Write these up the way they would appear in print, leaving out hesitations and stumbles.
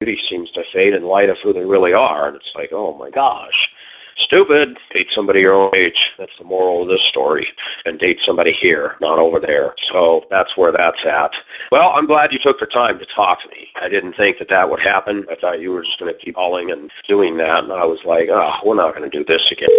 beauty seems to fade in light of who they really are. And it's like, oh my gosh. Stupid. Date somebody your own age. That's the moral of this story. And date somebody here, not over there. So that's where that's at. Well, I'm glad you took the time to talk to me. I didn't think that that would happen. I thought you were just going to keep calling and doing that. And I was like, oh, we're not going to do this again.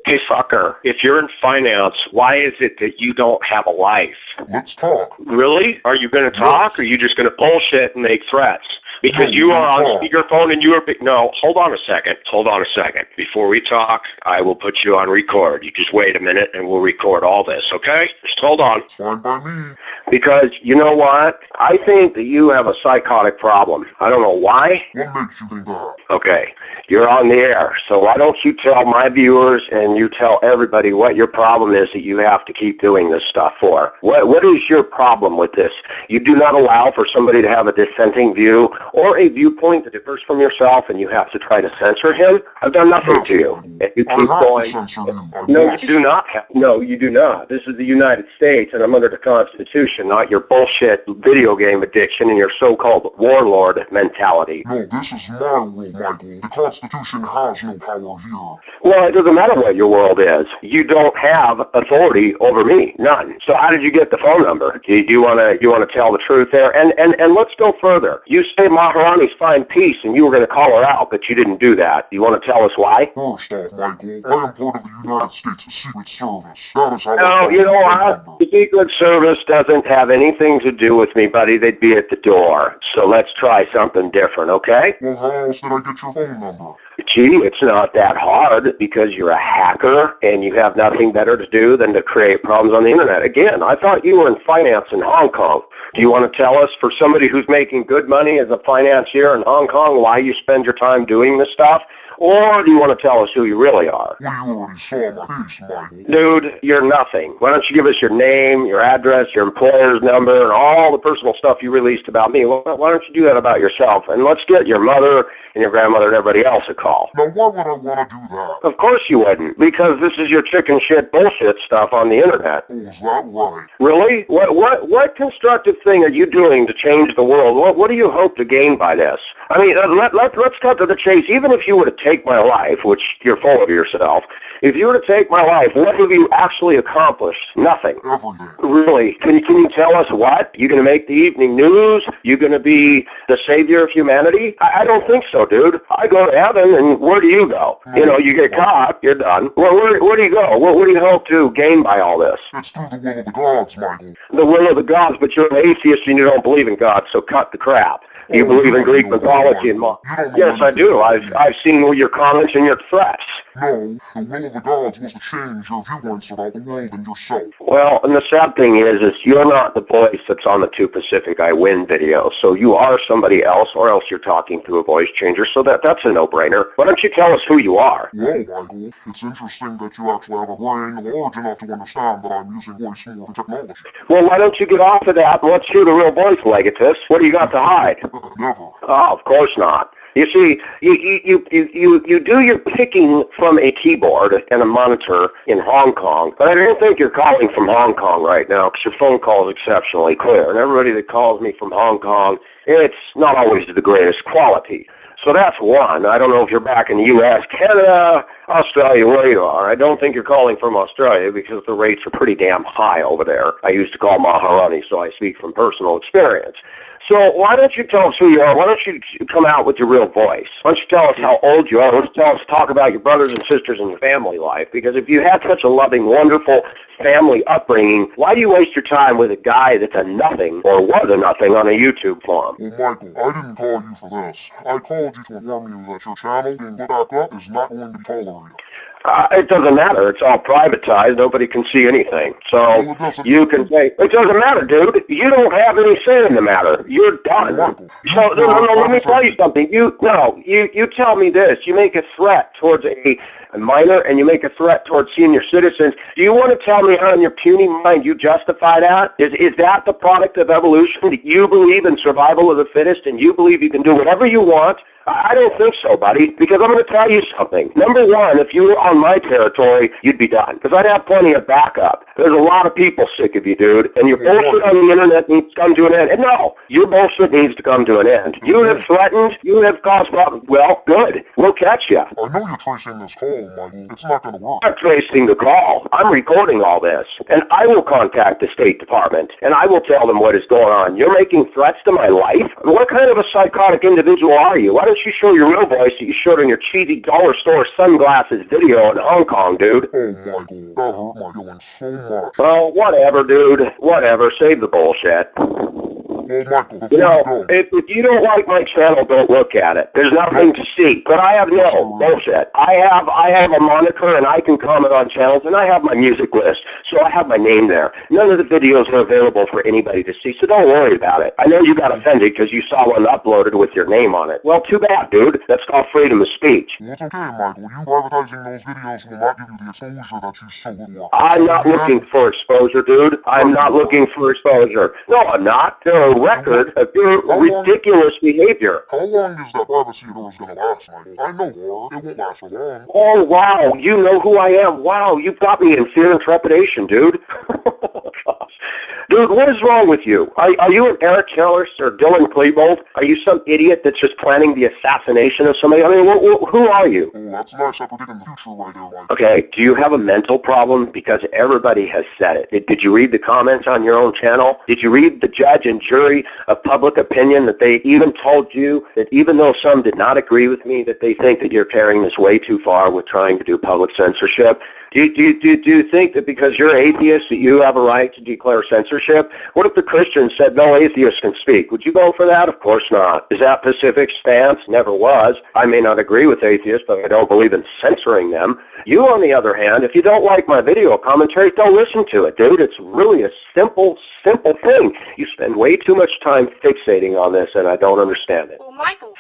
Hey, fucker, if you're in finance, why is it that you don't have a life? Let's talk. Really? Are you going to talk, or are you just going to bullshit and make threats? Because you are on speakerphone and you are... No, hold on a second. Hold on a second. Before we talk, I will put you on record. You just wait a minute and we'll record all this, okay? Just hold on. Fine by me. Because, you know what? I think that you have a psychotic problem. I don't know why. What makes you think that? Okay, you're on the air, so why don't you tell my viewers and you tell everybody what your problem is that you have to keep doing this stuff for. What is your problem with this? You do not allow for somebody to have a dissenting view or a viewpoint that differs from yourself, and you have to try to censor him. I've done nothing to you. If you keep going, no, you do not. No, you do not. This is the United States, and I'm under the Constitution, not your bullshit video game addiction and your so-called warlord mentality. No, this is my world, Michael. The Constitution has no power here. Well, it doesn't matter what your world is. You don't have authority over me. None. So how did you get the phone number? Do you want to tell the truth there? And let's go further. You say Maharani's find peace and you were going to call her out, but you didn't do that. You want to tell us why? First off, Michael, I am part of the United States Secret Service. That is how no, you know what? The Secret Service doesn't have anything to do with me, buddy. They'd be at the door. So let's try something different, okay? Well, how else did I get your phone number? Gee, it's not that hard because you're a hacker and you have nothing better to do than to create problems on the internet. Again, I thought you were in finance in Hong Kong. Do you want to tell us, for somebody who's making good money as a financier in Hong Kong, why you spend your time doing this stuff? Or do you want to tell us who you really are? Well, you already saw my face, Michael. Dude, you're nothing. Why don't you give us your name, your address, your employer's number, and all the personal stuff you released about me? Why don't you do that about yourself? And let's get your mother and your grandmother and everybody else a call. Now, why would I want to do that? Of course you wouldn't, because this is your chicken shit bullshit stuff on the internet. Oh, is that right? Really? What constructive thing are you doing to change the world? What do you hope to gain by this? I mean, let's cut to the chase. Even if you were to take my life, which you're full of yourself, if you were to take my life, what have you actually accomplished? Nothing. Everything. Really? Can you tell us what? You going to make the evening news? You going to be the savior of humanity? I don't think so, dude. I go to heaven, and where do you go? You know, you get caught, you're done. Well, where do you go? What do you hope to gain by all this? It's through the will of the gods, Michael. The will of the gods, but you're an atheist and you don't believe in God, so cut the crap. You believe in Greek mythology and yes, I do. I've seen your comments and your threats. No, the will of the gods was to change your viewpoints about the world and yourself. Well, and the sad thing is you're not the voice that's on the 2 Pacific I Win video. So you are somebody else, or else you're talking to a voice changer. So that's a no-brainer. Why don't you tell us who you are? Well, Michael, it's interesting that you actually have a brain large enough to understand that I'm using voice over technology. Well, why don't you get off of that and let's hear the real voice, Legatus? What do you got to hide? Never. Oh, of course not. You see, you do your picking from a keyboard and a monitor in Hong Kong, but I don't think you're calling from Hong Kong right now because your phone call is exceptionally clear. And everybody that calls me from Hong Kong, it's not always the greatest quality. So that's one. I don't know if you're back in the U.S., Canada, Australia, where you are. I don't think you're calling from Australia because the rates are pretty damn high over there. I used to call Maharani, so I speak from personal experience. So why don't you tell us who you are? Why don't you come out with your real voice? Why don't you tell us how old you are? Why don't you talk about your brothers and sisters and your family life? Because if you had such a loving, wonderful family upbringing, why do you waste your time with a guy that's a nothing or was a nothing on a YouTube forum? Well, Michael, I didn't call you for this. I called you to inform you that your channel being put back up is not going to be tolerated. It doesn't matter. It's all privatized. Nobody can see anything. So you can say, it doesn't matter, dude. You don't have any say in the matter. You're done. So no, let me tell you something. You tell me this. You make a threat towards a minor and you make a threat towards senior citizens. Do you want to tell me how in your puny mind you justify that? Is that the product of evolution? Do you believe in survival of the fittest and you believe you can do whatever you want I don't think so, buddy, because I'm going to tell you something. Number one, if you were on my territory, you'd be done, because I'd have plenty of backup. There's a lot of people sick of you, dude, and your bullshit on the internet needs to come to an end. And no, your bullshit needs to come to an end. You have threatened, you have caused problems. Well, good. We'll catch you. I know you're tracing this call, Michael. It's not going to work. I'm not tracing the call. I'm recording all this, and I will contact the State Department, and I will tell them what is going on. You're making threats to my life? What kind of a psychotic individual are you? Why don't you show your real voice that you showed in your cheesy dollar store sunglasses video in Hong Kong, dude? Oh, Michael, that hurt my feelings so much. Oh, whatever, dude. Whatever. Save the bullshit. Well, Michael, You know, if you don't like my channel, don't look at it. There's nothing to see. But I have no bullshit. I have a monitor, and I can comment on channels, and I have my music list, so I have my name there. None of the videos are available for anybody to see, so don't worry about it. I know you got offended because you saw one uploaded with your name on it. Well, too bad, dude. That's called freedom of speech. Well, it's okay, Michael. You advertising those videos will not give you the exposure that you so would want. I'm not looking for exposure, dude. I'm not looking for exposure. No, I'm not. There are record of your ridiculous behavior. How long is that privacy of yours going to last, Michael? I know horror. It won't last for long. Oh, wow. You know who I am. Wow, you've got me in fear and trepidation, dude. Dude, what is wrong with you? Are you an Eric Kellis or Dylan Klebold? Are you some idiot that's just planning the assassination of somebody? I mean, who are you? Oh, that's nice. I predict in the future right there, Michael. Okay, do you have a mental problem? Because everybody has said it. Did you read the comments on your own channel? Did you read the judge and jury of public opinion that they even told you that even though some did not agree with me, that they think that you're carrying this way too far with trying to do public censorship? Do you think that because you're atheist that you have a right to declare censorship? What if the Christians said no atheists can speak? Would you go for that? Of course not. Is that Pacific's stance? Never was. I may not agree with atheists, but I don't believe in censoring them. You, on the other hand, if you don't like my video commentary, don't listen to it, dude. It's really a simple thing. You spend way too much time fixating on this, and I don't understand it. Well, Michael,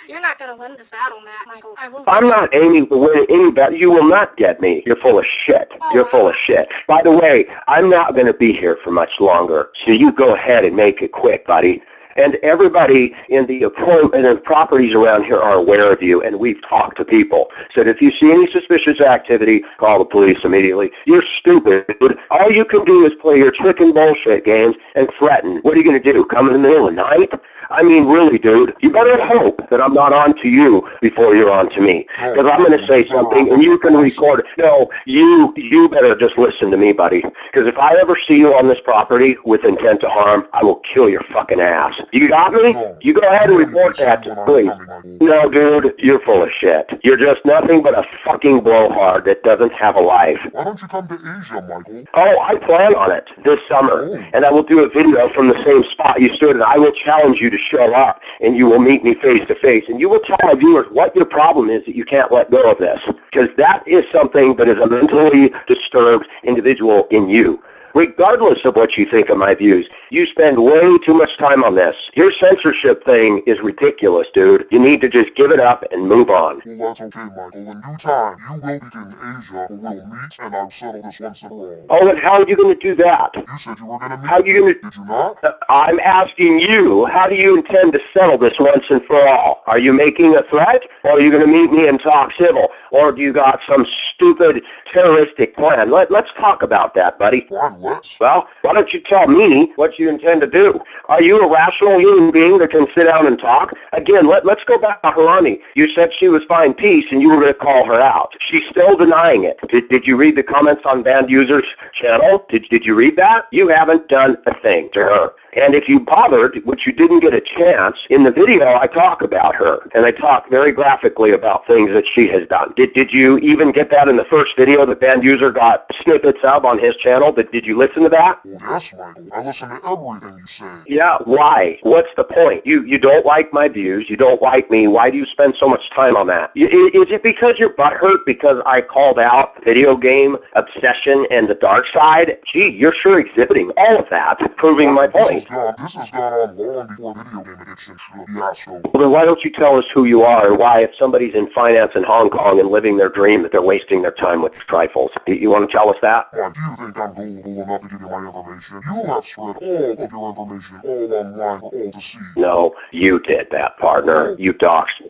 you're not going to win this battle, Michael. I will. I'm not aiming to win any battle. You will not get me. You're full of shit. You're full of shit. By the way, I'm not going to be here for much longer, so you go ahead and make it quick, buddy. And everybody in the appointment and properties around here are aware of you, and we've talked to people. Said if you see any suspicious activity, call the police immediately. You're stupid. All you can do is play your chicken bullshit games and threaten. What are you going to do, come in the middle of the night? I mean, really, dude, you better hope that I'm not on to you before you're on to me. Because I'm going to say something, and you can record it. No, you better just listen to me, buddy. Because if I ever see you on this property with intent to harm, I will kill your fucking ass. You got me? You go ahead and report that to police. No, dude, you're full of shit. You're just nothing but a fucking blowhard that doesn't have a life. Why don't you come to Asia, Michael? Oh, I plan on it this summer, and I will do a video from the same spot you stood, and I will challenge you to show up, and you will meet me face to face, and you will tell my viewers what your problem is that you can't let go of this, because that is something that is a mentally disturbed individual in you. Regardless of what you think of my views, you spend way too much time on this. Your censorship thing is ridiculous, dude. You need to just give it up and move on. Well, that's okay, Michael. In due time, you will be in Asia, we'll meet, and I'll settle this once and for all. Oh, and how are you going to do that? You said you were going to meet. How are you going to... Did you not? I'm asking you, how do you intend to settle this once and for all? Are you making a threat, or are you going to meet me and talk civil? Or do you got some stupid terroristic plan? Let's talk about that, buddy. Well, why don't you tell me what you intend to do? Are you a rational human being that can sit down and talk? Again, let's go back to Harani. You said she was fine peace and you were going to call her out. She's still denying it. Did you read the comments on Banned Users channel? Did you read that? You haven't done a thing to her. And if you bothered, which you didn't get a chance, in the video I talk about her. And I talk very graphically about things that she has done. Did you even get that in the first video that Banned User got snippets of on his channel? Did you listen to that? Well, yes, Michael. I listen to everything you say. Yeah, why? What's the point? You don't like my views. You don't like me. Why do you spend so much time on that? Is it because you're butthurt because I called out video game obsession and the dark side? Gee, you're sure exhibiting all of that, proving my point. me. John, this has gone on long before video game addiction should be fiasco. Well, then why don't you tell us who you are and why, if somebody's in finance in Hong Kong and living their dream, that they're wasting their time with trifles? You want to tell us that? Why, do you think I'm gullible enough to give you my information? You have spread all of your information all online for all to see. No, you did that, partner. You doxed.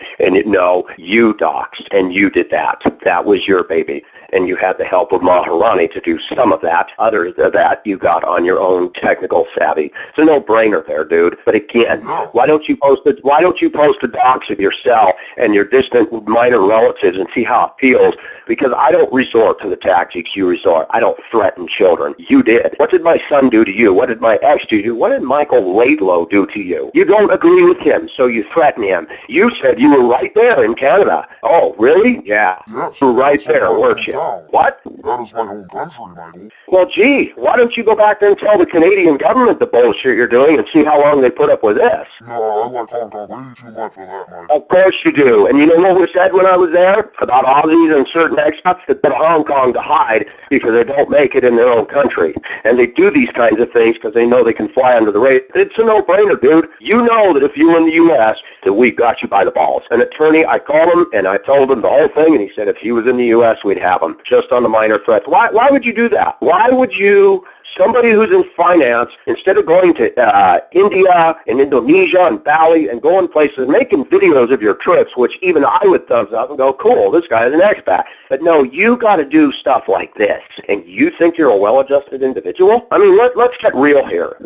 No, you doxed, and you did that. That was your baby. And you had the help of Maharani to do some of that. Other than that, you got on your own technical savvy. It's a no-brainer there, dude. But again, why don't you post a dox of yourself and your distant minor relatives and see how it feels? Because I don't resort to the tactics you resort. I don't threaten children. You did. What did my son do to you? What did my ex do to you? What did Michael Laidlow do to you? You don't agree with him, so you threaten him. You said you were right there in Canada. Oh, really? Yeah. Yes. You were right there, weren't you? What? That is my home country, Michael. Well, gee, why don't you go back there and tell the Canadian government the bullshit you're doing and see how long they put up with this? No, I like Hong Kong way too much for that, Michael. Of course you do. And you know what was said when I was there about Aussies and certain expats that put Hong Kong to hide because they don't make it in their own country. And they do these kinds of things because they know they can fly under the radar. It's a no-brainer, dude. You know that if you were in the U.S., that we got you by the balls. An attorney, I called him and I told him the whole thing, and he said if he was in the U.S., we'd have him, just on the minor threats. Why would you do that? Why would you, somebody who's in finance, instead of going to India and Indonesia and Bali and going places, making videos of your trips, which even I would thumbs up and go, cool, this guy is an expat. But no, you got to do stuff like this, and you think you're a well-adjusted individual? I mean, let's get real here.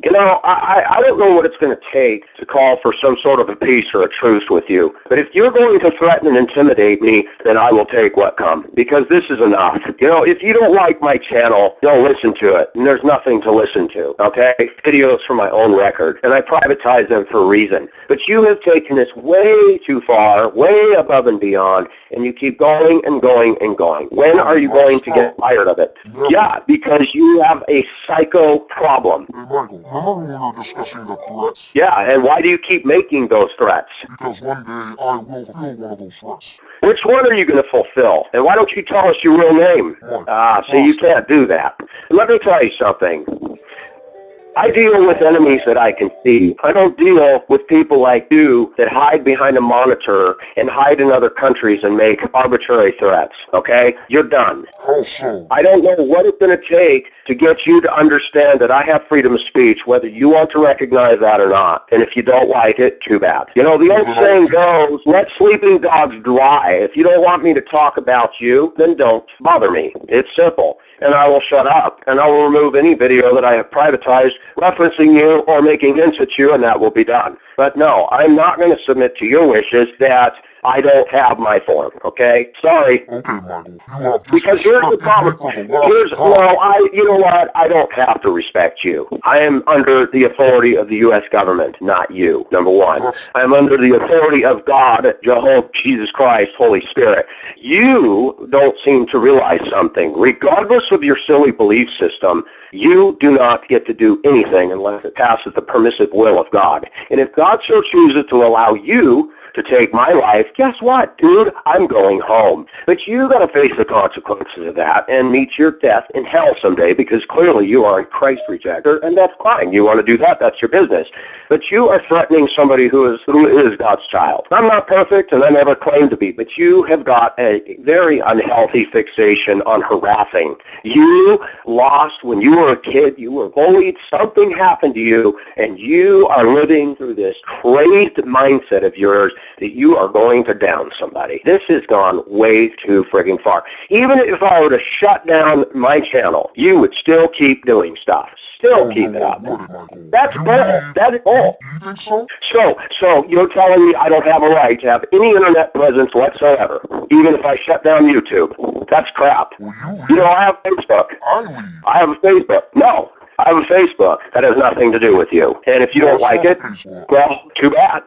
You know, I don't know what it's going to take to call for some sort of a peace or a truce with you. But if you're going to threaten and intimidate me, then I will take what comes. Because this is enough. You know, if you don't like my channel, don't listen to it. And there's nothing to listen to, okay? Videos from my own record. And I privatize them for a reason. But you have taken this way too far, way above and beyond. And you keep going and going and going. When are you going to get tired of it? Yeah, because you have a psycho problem. Hey, Michael, remember when we were discussing the threats? Yeah, and why do you keep making those threats? Because one day I will fulfill one of those threats. Which one are you going to fulfill? And why don't you tell us your real name? See, you can't do that. Let me tell you something. I deal with enemies that I can see. I don't deal with people like you that hide behind a monitor and hide in other countries and make arbitrary threats, okay? You're done. How so? I don't know what it's going to take to get you to understand that I have freedom of speech, whether you want to recognize that or not. And if you don't like it, too bad. You know, the old saying goes, let sleeping dogs dry. If you don't want me to talk about you, then don't bother me. It's simple. And I will shut up, and I will remove any video that I have privatized referencing you or making hints at you, and that will be done. But no, I'm not going to submit to your wishes that I don't have my form, okay? Sorry. Okay, Michael. You have because here's the problem. You know what? I don't have to respect you. I am under the authority of the U.S. government, not you, number one. I am under the authority of God, Jehovah, Jesus Christ, Holy Spirit. You don't seem to realize something. Regardless of your silly belief system, you do not get to do anything unless it passes the permissive will of God. And if God so chooses to allow you to take my life, guess what, dude? I'm going home. But you got to face the consequences of that and meet your death in hell someday, because clearly you are a Christ rejecter, and that's fine. You want to do that, that's your business. But you are threatening somebody who is God's child. I'm not perfect, and I never claim to be, but you have got a very unhealthy fixation on harassing. You lost when you were a kid. You were bullied. Something happened to you, and you are living through this crazed mindset of yours that you are going to down somebody. This has gone way too friggin' far. Even if I were to shut down my channel, you would still keep doing stuff. Still keep it up. That's bull. That is bull. You think so? So you're telling me I don't have a right to have any internet presence whatsoever, even if I shut down YouTube? That's crap. You know, I have Facebook. I have a Facebook. No. I have a Facebook. That has nothing to do with you. And if you don't like it, well, too bad.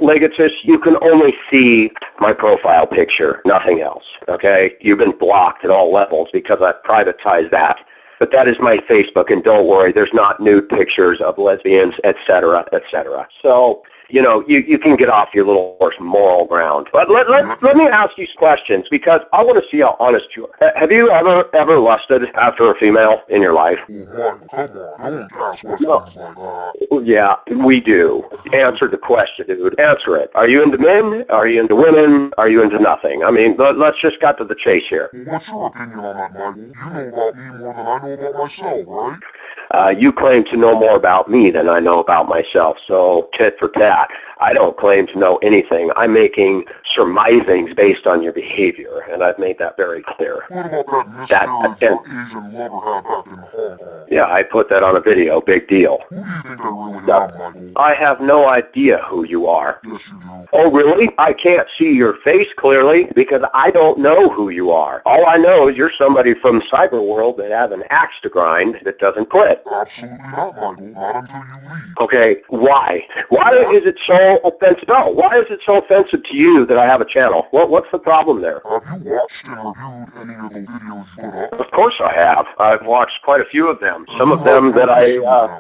Legatus, you can only see my profile picture, nothing else, okay? You've been blocked at all levels because I've privatized that. But that is my Facebook, and don't worry, there's not nude pictures of lesbians, etc., etc. So you can get off your little horse moral ground. But let me ask you some questions, because I want to see how honest you are. Have you ever lusted after a female in your life? Come on, don't ask questions No. like that. Yeah, we do. Answer the question, dude. Answer it. Are you into men? Are you into women? Are you into nothing? I mean, let's just cut to the chase here. What's your opinion on that, Michael? You know about me more than I know about myself, right? You claim to know more about me than I know about myself, so tit for tat. I don't claim to know anything. I'm making surmisings based on your behavior, and I've made that very clear. What about that mysterious Asian lover had back in Hong Kong? Yeah, I put that on a video. Big deal. Who do you think I really am, Michael? I have no idea who you are. Yes, you do. Oh, really? I can't see your face clearly because I don't know who you are. All I know is you're somebody from the cyber world that has an axe to grind that doesn't quit. Absolutely not, Michael. Not until you leave. Okay, why? Why is it so offensive? No, why is it so offensive to you that I have a channel? What's the problem there? Have you watched and reviewed any of the videos you put up? Of course I have. I've watched quite a few of them. Some of them that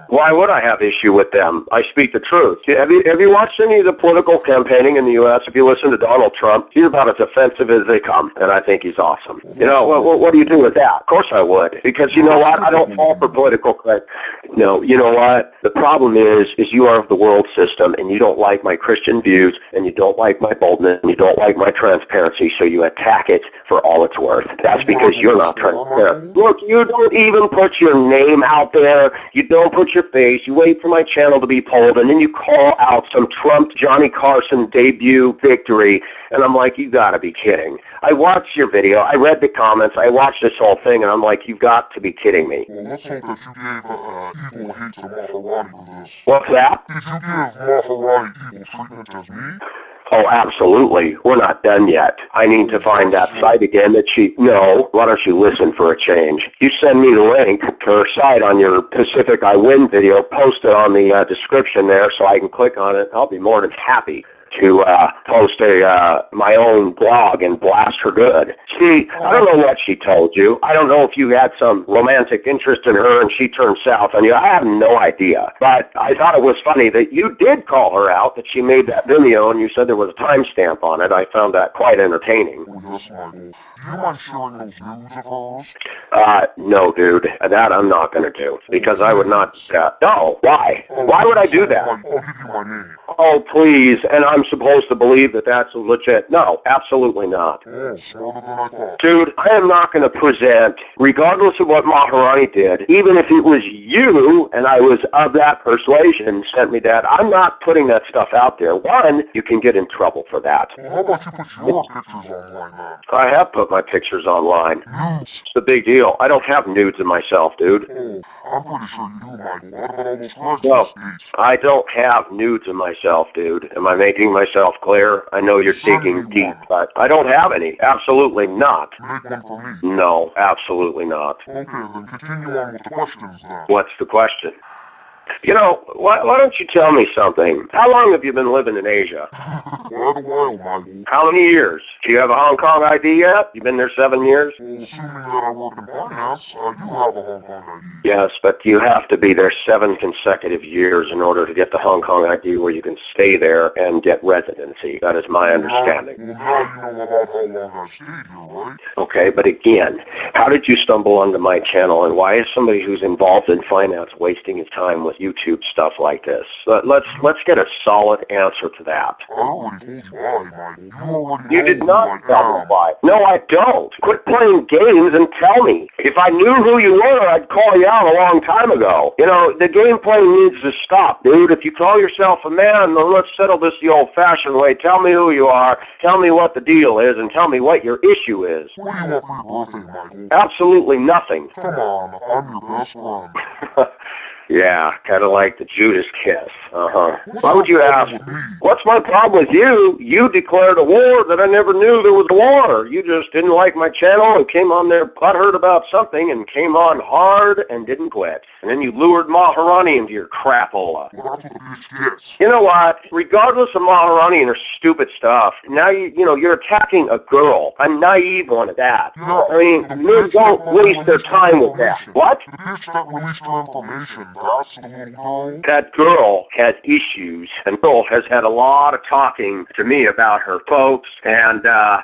why would I have issue with them? I speak the truth. Have you watched any of the political campaigning in the U.S.? If you listen to Donald Trump, he's about as offensive as they come, and I think he's awesome. What do you do with that? Of course I would, because you know what? I don't fall for political credit. No, you know what? The problem is you are of the world system, and you don't like my Christian views, and you don't like my boldness, and you don't like my transparency, so you attack it for all it's worth. That's because you're not transparent. Look, you don't even put your name out there. You don't put your face. You wait for my channel to be pulled, and then you call out some Trump Johnny Carson debut victory, and I'm like, you gotta be kidding. I watched your video. I read the comments. I watched this whole thing, and I'm like, you've got to be kidding me. Well, let's hope that you gave evil hate to Maharani for this. What's that? Did you give Maharani evil treatment as me? Oh, absolutely. We're not done yet. I need to find that site again that no, why don't you listen for a change? You send me the link to her site on your Pacific I Win video, post it on the description there so I can click on it. I'll be more than happy to post my own blog and blast her good. See, I don't know what she told you. I don't know if you had some romantic interest in her and she turned south on you. I have no idea. But I thought it was funny that you did call her out, that she made that video, and you said there was a timestamp on it. I found that quite entertaining. Oh, yes, Michael. Do you mind sharing those nudes of hers? No, dude. That I'm not going to do, because I would not do that. No, why? Why would I do that? I'll give you my name. Oh, please, and I'm supposed to believe that that's legit. No, absolutely not. Oh, smarter than I thought. Dude, I am not going to present, regardless of what Maharani did, even if it was you and I was of that persuasion and sent me that, I'm not putting that stuff out there. One, you can get in trouble for that. Well, how about you put your pictures online then? I have put my pictures online. Nudes? It's a big deal. I don't have nudes of myself, dude. Oh, I'm pretty sure you do, Michael. What about all those flags No, in the States? I don't have nudes of myself, dude. Am I making myself clear? I know you're digging deep, but I don't have any. Absolutely not. Make one for me. No, absolutely not. Okay, then continue on with the questions then. What's the question? Why don't you tell me something? How long have you been living in Asia? Quite a while, Michael. How many years? Do you have a Hong Kong ID yet? You been there 7 years? Well, assuming that I work in finance, I do have a Hong Kong ID. Yes, but you have to be there 7 consecutive years in order to get the Hong Kong ID where you can stay there and get residency. That is my understanding. Well, now you know about how long I've stayed here, right? Okay, but again, how did you stumble onto my channel, and why is somebody who's involved in finance wasting his time with YouTube stuff like this? Let's get a solid answer to that. I already told you why, Michael. You already You know did who not I tell me am. why. No, I don't. Quit playing games and tell me. If I knew who you were, I'd call you out a long time ago. The gameplay needs to stop, dude. If you call yourself a man, then let's settle this the old-fashioned way. Tell me who you are, tell me what the deal is, and tell me what your issue is. What do you want for your birthday, Michael? Absolutely nothing. Come on, I'm your best friend. Yeah, kind of like the Judas kiss. Why would you ask? What's my problem with you? You declared a war that I never knew there was a war. You just didn't like my channel and came on there butthurt about something and came on hard and didn't quit. And then you lured Maharani into your crapola. Well, that's what the bitch gets. You know what? Regardless of Maharani and her stupid stuff, now you're attacking a girl. I'm naive on that. Yeah, I mean, men don't waste their time with that. What? The bitch that released her information, That's the little girl? That girl has issues, and girl has had a lot of talking to me about her folks, and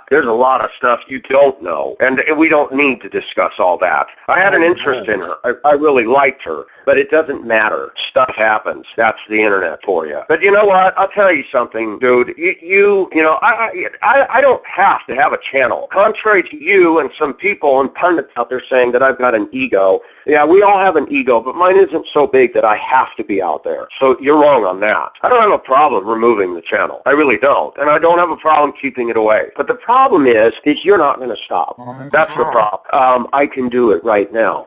there's a lot of stuff you don't know, and we don't need to discuss all that. I had an interest in her. I really liked her, but it doesn't matter. Stuff happens. That's the internet for you. But you know what? I'll tell you something, dude. You know, I don't have to have a channel. Contrary to you and some people and pundits out there saying that I've got an ego. Yeah, we all have an ego, but mine isn't so big that I have to be out there. So you're wrong on that. I don't have a problem removing the channel. I really don't. And I don't have a problem keeping it away. But the problem is you're not going to stop. That's the problem. I can do it right now.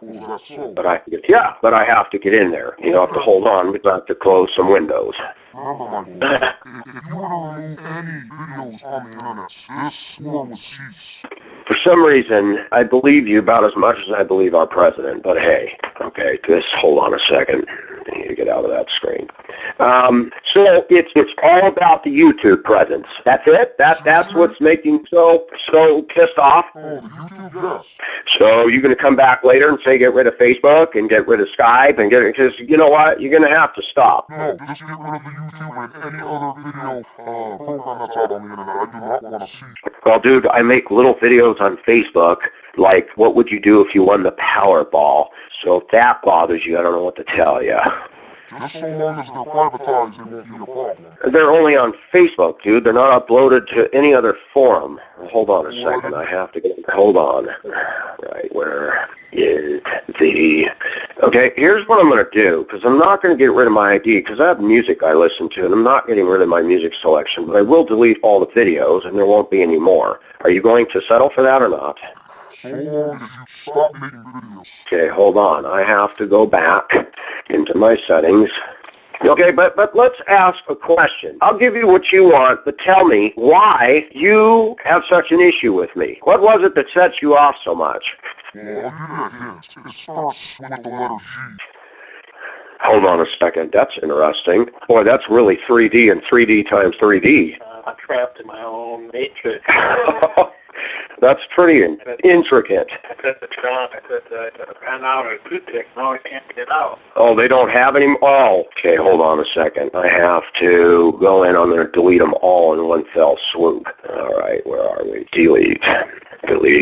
But I have to get in there. You have to hold on. We've got to close some windows. Remember, Michael, if you want to remove any videos on the internet, this war will cease. For some reason, I believe you about as much as I believe our president, but hey, okay, hold on a second. I need to get out of that screen. So it's all about the YouTube presence. That's it? That's what's making you so pissed off? Oh, the YouTube, yes. So you're going to come back later and say get rid of Facebook and get rid of Skype and because you know what? You're going to have to stop. No, just get rid of the YouTube and any other video program that's out on the internet. I do not want to see. Well, dude, I make little videos on Facebook like what would you do if you won the Powerball? So if that bothers you, I don't know what to tell you. Just so long as they're privatized, it won't be a problem. They're only on Facebook, dude. They're not uploaded to any other forum. Hold on a second. I have to get... Hold on. Right, where is the... Okay, here's what I'm going to do, because I'm not going to get rid of my ID, because I have music I listen to, and I'm not getting rid of my music selection, but I will delete all the videos, and there won't be any more. Are you going to settle for that or not? So long as you stop making videos. Okay, hold on. I have to go back into my settings. Okay, but let's ask a question. I'll give you what you want, but tell me why you have such an issue with me. What was it that sets you off so much? Well, I'll give you a hint. It starts with the letter G. Hold on a second. That's interesting. Boy, that's really 3D and 3D times 3D. I'm trapped in my own matrix. That's pretty intricate. I said to John, I ran out of toothpick, now I can't get out. Oh, they don't have any? Oh, okay, hold on a second. I have to go in. I'm going to delete them all in one fell swoop. All right, where are we? Delete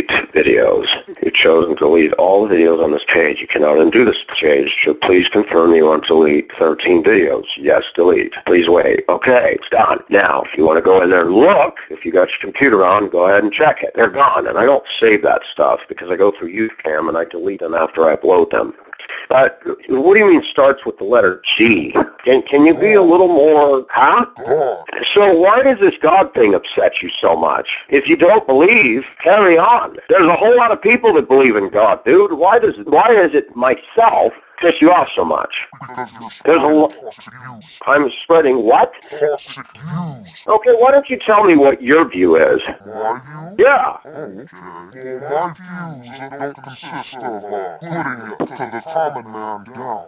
videos. You've chosen to delete all the videos on this page. You cannot undo this page, so please confirm you want to delete 13 videos. Yes, delete. Please wait. Okay, it's done. Now, if you want to go in there and look, if you got your computer on, go ahead and check it. They're gone, and I don't save that stuff because I go through YouCam and I delete them after I upload them. What do you mean starts with the letter G? Can you be a little more, huh? So why does this God thing upset you so much? If you don't believe, carry on. There's a whole lot of people that believe in God, dude. Why does it myself piss you off so much? There's I'm spreading what? Okay, why don't you tell me what your view is? My view? Yeah. Oh, okay. Well, my views don't consist of putting it to the common man down.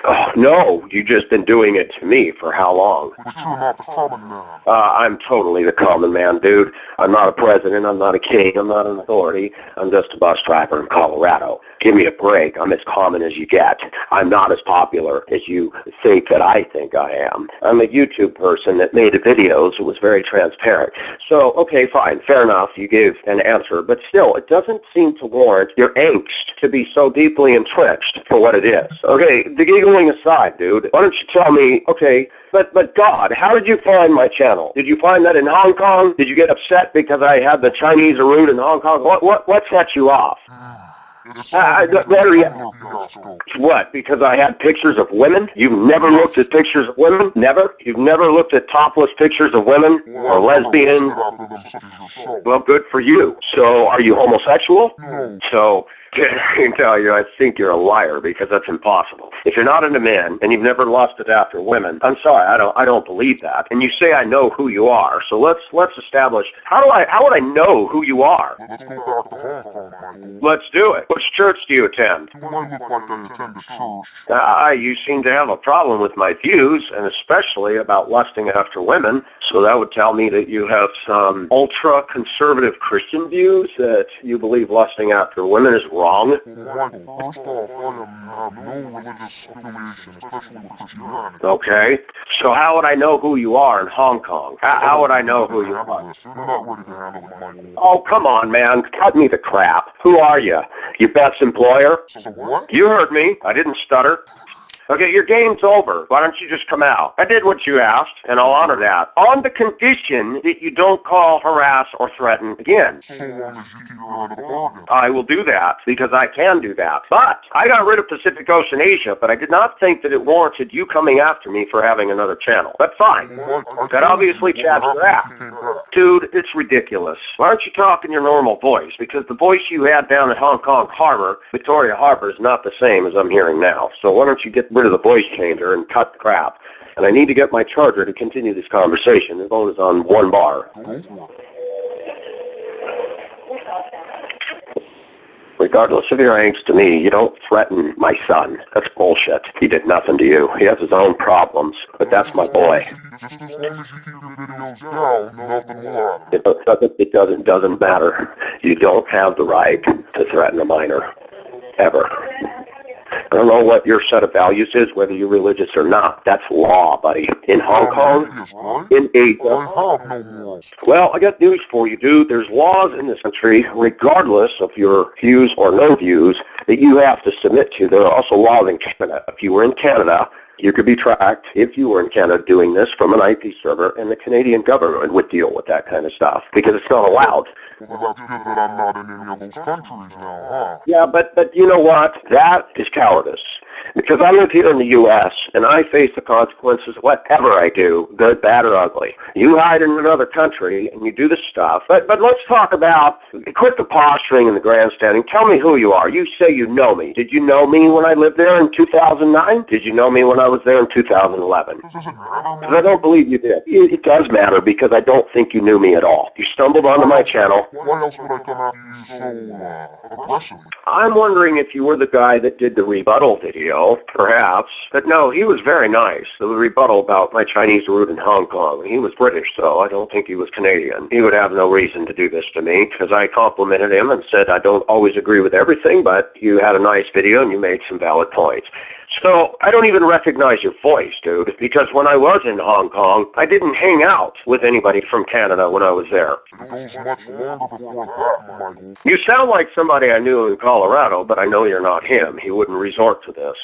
Oh, no, you've just been doing it to me for how long? But you're not the common man. I'm totally the common man, dude. I'm not a president. I'm not a king. I'm not an authority. I'm just a bus driver in Colorado. Give me a break. I'm as common as you get. I'm not as popular as you think that I think I am. I'm a YouTube person that made videos. It was very transparent. So, okay, fine. Fair enough. You gave an answer. But still, it doesn't seem to warrant your angst to be so deeply entrenched for what it is. Okay, the giggling aside, dude, why don't you tell me, okay, but God, how did you find my channel? Did you find that in Hong Kong? Did you get upset because I had the Chinese root in Hong Kong? What set you off? What, because I had pictures of women? You've never looked at pictures of women? Never? You've never looked at topless pictures of women? Or lesbian? Well, good for you. So, are you homosexual? So, I can tell you, I think you're a liar because that's impossible. If you're not into men and you've never lusted after women, I'm sorry, I don't believe that. And you say I know who you are. So let's establish how would I know who you are? Let's go back to Hong Kong, Michael. Let's do it. Which church do you attend? Do I look like I attend a church? You seem to have a problem with my views, and especially about lusting after women. So that would tell me that you have some ultra-conservative Christian views, that you believe lusting after women is wrong? Michael, first off, I have no religious affiliation, especially with Christianity. Okay. So how would I know who you are in Hong Kong? How would I know who you are? You're not ready to handle it, Michael. Oh, come on, man. Cut me the crap. Who are you? Your best employer? So what? You heard me. I didn't stutter. Okay, your game's over. Why don't you just come out? I did what you asked, and I'll honor that. On the condition that you don't call, harass, or threaten again. So long as you keep your end of the bargain. I will do that, because I can do that. But I got rid of Pacific Ocean Asia, but I did not think that it warranted you coming after me for having another channel. That's fine. That obviously chaps your ass. Dude, it's ridiculous. Why aren't you talking your normal voice? Because the voice you had down at Hong Kong Harbor, Victoria Harbor, is not the same as I'm hearing now. So why don't you get rid of the voice changer and cut the crap? And I need to get my charger to continue this conversation. The phone is on 1 bar. Regardless of your angst to me, you don't threaten my son. That's bullshit. He did nothing to you. He has his own problems, but that's my boy. Just as long as you keep your videos down, nothing will happen. It doesn't matter. You don't have the right to threaten a minor. Ever. I don't know what your set of values is, whether you're religious or not. That's law, buddy. In Hong Kong, in Asia. I have no morals. Well, I got news for you, dude. There's laws in this country, regardless of your views or no views, that you have to submit to. There are also laws in Canada. If you were in Canada, you could be tracked if you were in Canada doing this from an IP server, and the Canadian government would deal with that kind of stuff because it's not allowed. Well, that's good that I'm not in any of those countries now, huh? Yeah, but you know what? That is cowardice. Because I live here in the U.S., and I face the consequences of whatever I do, good, bad, or ugly. You hide in another country, and you do this stuff. But let's talk about, quit the posturing and the grandstanding. Tell me who you are. You say you know me. Did you know me when I lived there in 2009? Did you know me when I was there in 2011? Does it matter? Because I don't believe you did. It does matter, because I don't think you knew me at all. You stumbled onto my channel. Why else would I come after you so aggressively? I'm wondering if you were the guy that did the rebuttal video, perhaps. But no, he was very nice. The rebuttal about my Chinese root in Hong Kong. He was British, so I don't think he was Canadian. He would have no reason to do this to me, because I complimented him and said I don't always agree with everything, but you had a nice video and you made some valid points. So I don't even recognize your voice, dude, because when I was in Hong Kong, I didn't hang out with anybody from Canada when I was there. It goes much longer before that, Michael. You sound like somebody I knew in Colorado, but I know you're not him. He wouldn't resort to this.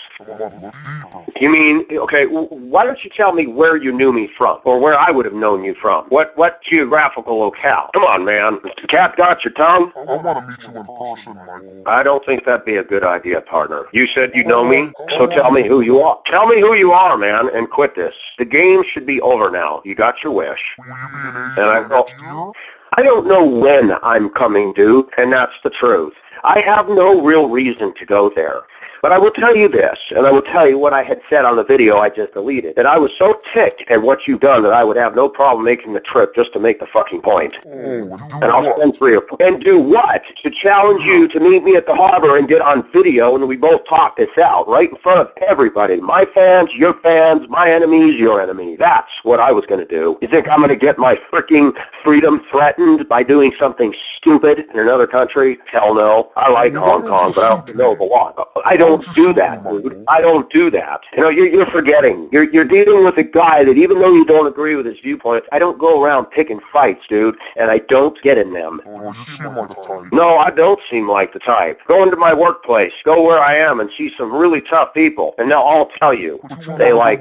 You mean, okay, why don't you tell me where you knew me from, or where I would have known you from? What geographical locale? Come on, man. The cat got your tongue? I want to meet you in person, Michael. I don't think that'd be a good idea, partner. You said you know me, so tell me who you are. Tell me who you are, man, and quit this. The game should be over now. You got your wish. Will you be in Asia And I next year? I don't know when I'm coming, dude, and that's the truth. I have no real reason to go there. But I will tell you this, and I will tell you what I had said on the video I just deleted, that I was so ticked at what you've done that I would have no problem making the trip just to make the fucking point. And I'll spend 3 or 4. And do what? To challenge you to meet me at the harbor and get on video and we both talk this out right in front of everybody. My fans, your fans, my enemies, your enemies. That's what I was going to do. You think I'm going to get my freaking freedom threatened by doing something stupid in another country? Hell no. I like Hong Kong, but I don't know the law. I don't do that, dude. I don't do that. You know, you're forgetting. You're dealing with a guy that even though you don't agree with his viewpoints, I don't go around picking fights, dude, and I don't get in them. Well, you seem like the type. No, I don't seem like the type. Go into my workplace, go where I am, and see some really tough people, and they'll all tell you. They like,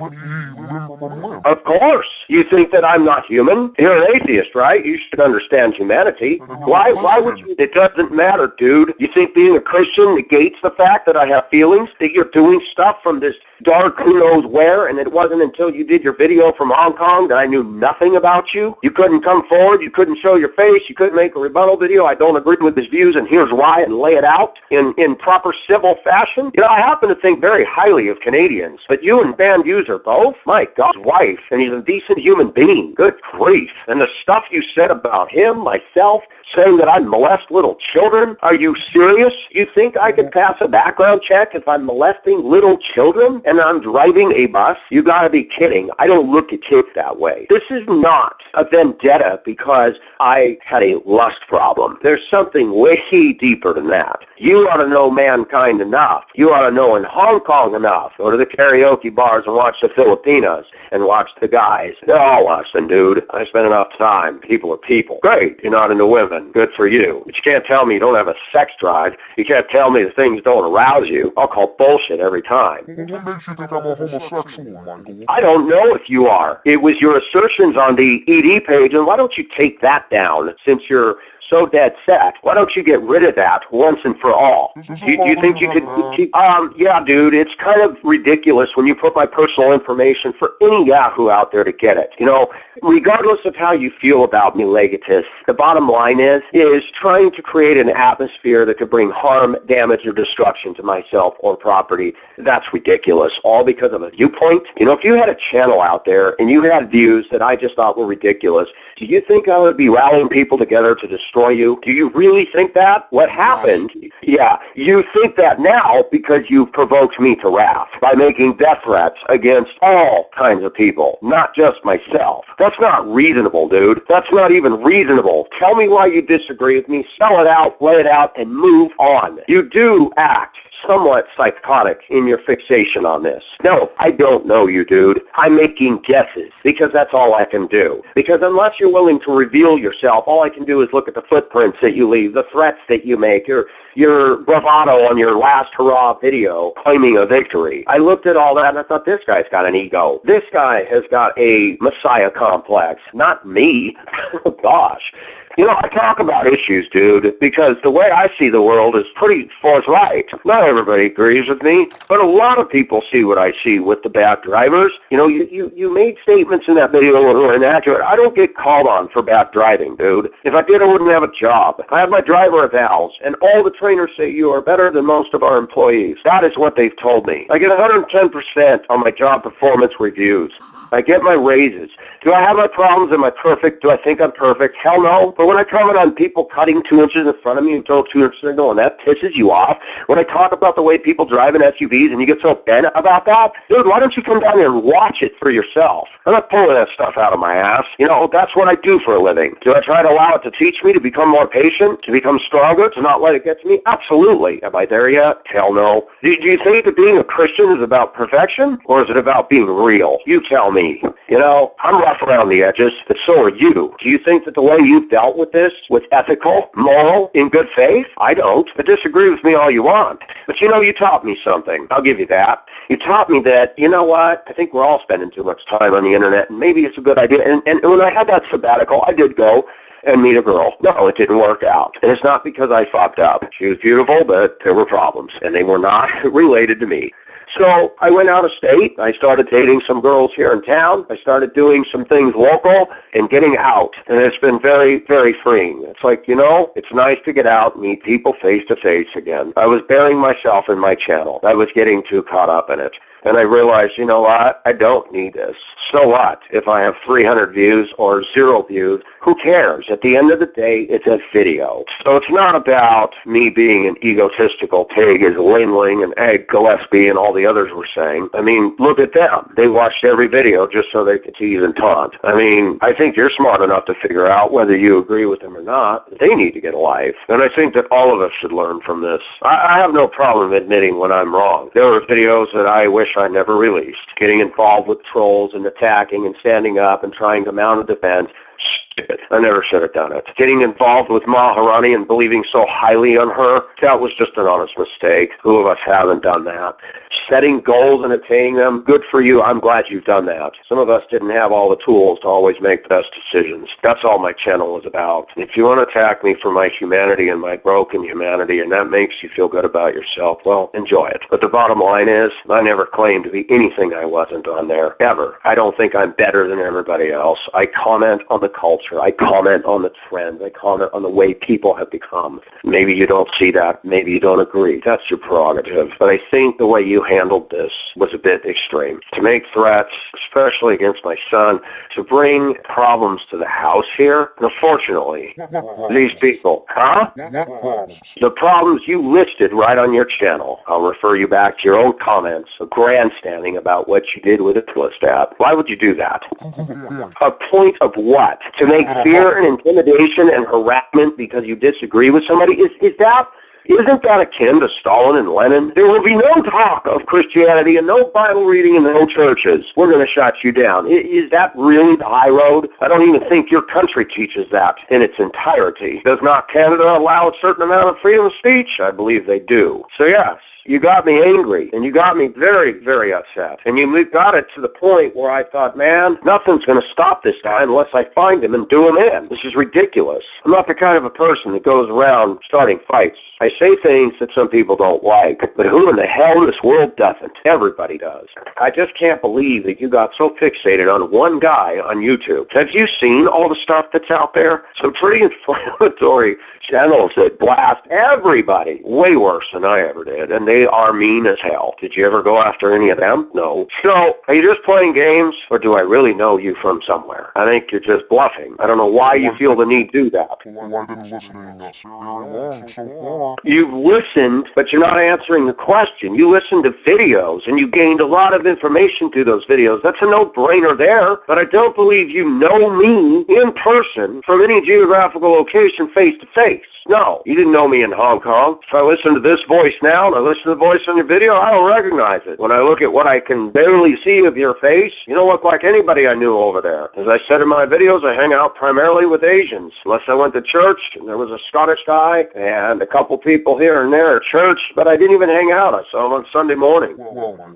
of course. You think that I'm not human? You're an atheist, right? You should understand humanity. Why would you? It doesn't matter, dude. You think being a Christian negates the fact that I have feelings, that you're doing stuff from this dark who knows where, and it wasn't until you did your video from Hong Kong that I knew nothing about you? You couldn't come forward, you couldn't show your face, you couldn't make a rebuttal video, I don't agree with his views, and here's why, and lay it out in proper civil fashion? You know, I happen to think very highly of Canadians, but you and Van User both? My God, his wife, and he's a decent human being. Good grief. And the stuff you said about him, myself, saying that I molest little children? Are you serious? You think I can pass a background check if I'm molesting little children and I'm driving a bus? You gotta be kidding. I don't look at kids that way. This is not a vendetta because I had a lust problem. There's something way deeper than that. You ought to know mankind enough. You ought to know in Hong Kong enough. Go to the karaoke bars and watch the Filipinas and watch the guys. They're all Western, dude. I spend enough time. People are people. Great. You're not into women. Good for you. But you can't tell me you don't have a sex drive. You can't tell me the things don't arouse you. I'll call bullshit every time. What makes you think I'm a homosexual, Michael? I don't know if you are. It was your assertions on the ED page, and why don't you take that down since you're so dead set? Why don't you get rid of that once and for all? Do you think you could keep... Yeah, dude, it's kind of ridiculous when you put my personal information for any Yahoo out there to get it. You know, regardless of how you feel about me, Legatus, the bottom line is trying to create an atmosphere that could bring harm, damage, or destruction to myself or property. That's ridiculous, all because of a viewpoint. You know, if you had a channel out there and you had views that I just thought were ridiculous, do you think I would be rallying people together to destroy you? Do you really think that? What happened? Yeah, you think that now because you provoked me to wrath by making death threats against all kinds of people, not just myself. That's not reasonable, dude. That's not even reasonable. Tell me why you disagree with me, spell it out, lay it out, and move on. You do act somewhat psychotic in your fixation on this. No, I don't know you, dude. I'm making guesses because that's all I can do. Because unless you're willing to reveal yourself, all I can do is look at the footprints that you leave, the threats that you make, your bravado on your last hurrah video claiming a victory. I looked at all that and I thought, this guy's got an ego. This guy has got a messiah complex. Not me. Gosh. You know, I talk about issues, dude, because the way I see the world is pretty forthright. Not everybody agrees with me, but a lot of people see what I see with the bad drivers. You know, you made statements in that video that were inaccurate. I don't get called on for bad driving, dude. If I did, I wouldn't have a job. I have my driver evals, and all the trainers say you are better than most of our employees. That is what they've told me. I get 110% on my job performance reviews. I get my raises. Do I have my problems? Am I perfect? Do I think I'm perfect? Hell no. But when I comment on people cutting 2 inches in front of me until 2 inches signal and that pisses you off, when I talk about the way people drive in SUVs and you get so bent about that, dude, why don't you come down here and watch it for yourself? I'm not pulling that stuff out of my ass. You know, that's what I do for a living. Do I try to allow it to teach me to become more patient, to become stronger, to not let it get to me? Absolutely. Am I there yet? Hell no. Do you think that being a Christian is about perfection, or is it about being real? You tell me. You know, I'm rough around the edges, but so are you. Do you think that the way you've dealt with this was ethical, moral, in good faith? I don't. But disagree with me all you want. But you know, you taught me something. I'll give you that. You taught me that, you know what, I think we're all spending too much time on the internet, and maybe it's a good idea. And when I had that sabbatical, I did go and meet a girl. No, it didn't work out. And it's not because I fucked up. She was beautiful, but there were problems, and they were not related to me. So I went out of state. I started dating some girls here in town. I started doing some things local and getting out. And it's been very, very freeing. It's like, you know, it's nice to get out and meet people face to face again. I was burying myself in my channel. I was getting too caught up in it. And I realized, you know what, I don't need this. So what if I have 300 views or 0 views? Who cares? At the end of the day, it's a video. So it's not about me being an egotistical pig as Ling Ling and Egg Gillespie and all the others were saying. I mean, look at them. They watched every video just so they could tease and taunt. I mean, I think you're smart enough to figure out whether you agree with them or not. They need to get a life. And I think that all of us should learn from this. I have no problem admitting when I'm wrong. There were videos that I wish I never released. Getting involved with trolls and attacking and standing up and trying to mount a defense. Stupid. I never should have done it. Getting involved with Maharani and believing so highly on her, that was just an honest mistake. Who of us haven't done that? Setting goals and attaining them, good for you. I'm glad you've done that. Some of us didn't have all the tools to always make the best decisions. That's all my channel is about. If you want to attack me for my humanity and my broken humanity, and that makes you feel good about yourself, well, enjoy it. But the bottom line is, I never claimed to be anything I wasn't on there, ever. I don't think I'm better than everybody else. I comment on the culture. I comment on the trends. I comment on the way people have become. Maybe you don't see that. Maybe you don't agree. That's your prerogative. But I think the way you handled this was a bit extreme. To make threats, especially against my son, to bring problems to the house here, and unfortunately, these people, the problems you listed right on your channel. I'll refer you back to your own comments of grandstanding about what you did with the list app. Why would you do that? A point of what? To make fear and intimidation and harassment because you disagree with somebody? Is that Isn't that akin to Stalin and Lenin? There will be no talk of Christianity and no Bible reading and no churches. We're going to shut you down. Is that really the high road? I don't even think your country teaches that in its entirety. Does not Canada allow a certain amount of freedom of speech? I believe they do. So yes. You got me angry, and you got me very, very upset. And you got it to the point where I thought, man, nothing's going to stop this guy unless I find him and do him in. This is ridiculous. I'm not the kind of a person that goes around starting fights. I say things that some people don't like, but who in the hell in this world doesn't? Everybody does. I just can't believe that you got so fixated on one guy on YouTube. Have you seen all the stuff that's out there? Some pretty inflammatory channels that blast everybody way worse than I ever did, and they are mean as hell. Did you ever go after any of them? No. So, are you just playing games, or do I really know you from somewhere? I think you're just bluffing. I don't know why you feel the need to do that. Well, I've been listening very long so far. You've listened, but you're not answering the question. You listened to videos, and you gained a lot of information through those videos. That's a no-brainer there, but I don't believe you know me in person from any geographical location face-to-face. No, you didn't know me in Hong Kong. If I listen to this voice now, and I listen to the voice on your video, I don't recognize it. When I look at what I can barely see of your face, you don't look like anybody I knew over there. As I said in my videos, I hang out primarily with Asians. Unless I went to church, and there was a Scottish guy, and a couple people here and there at church, but I didn't even hang out. I saw them on Sunday morning.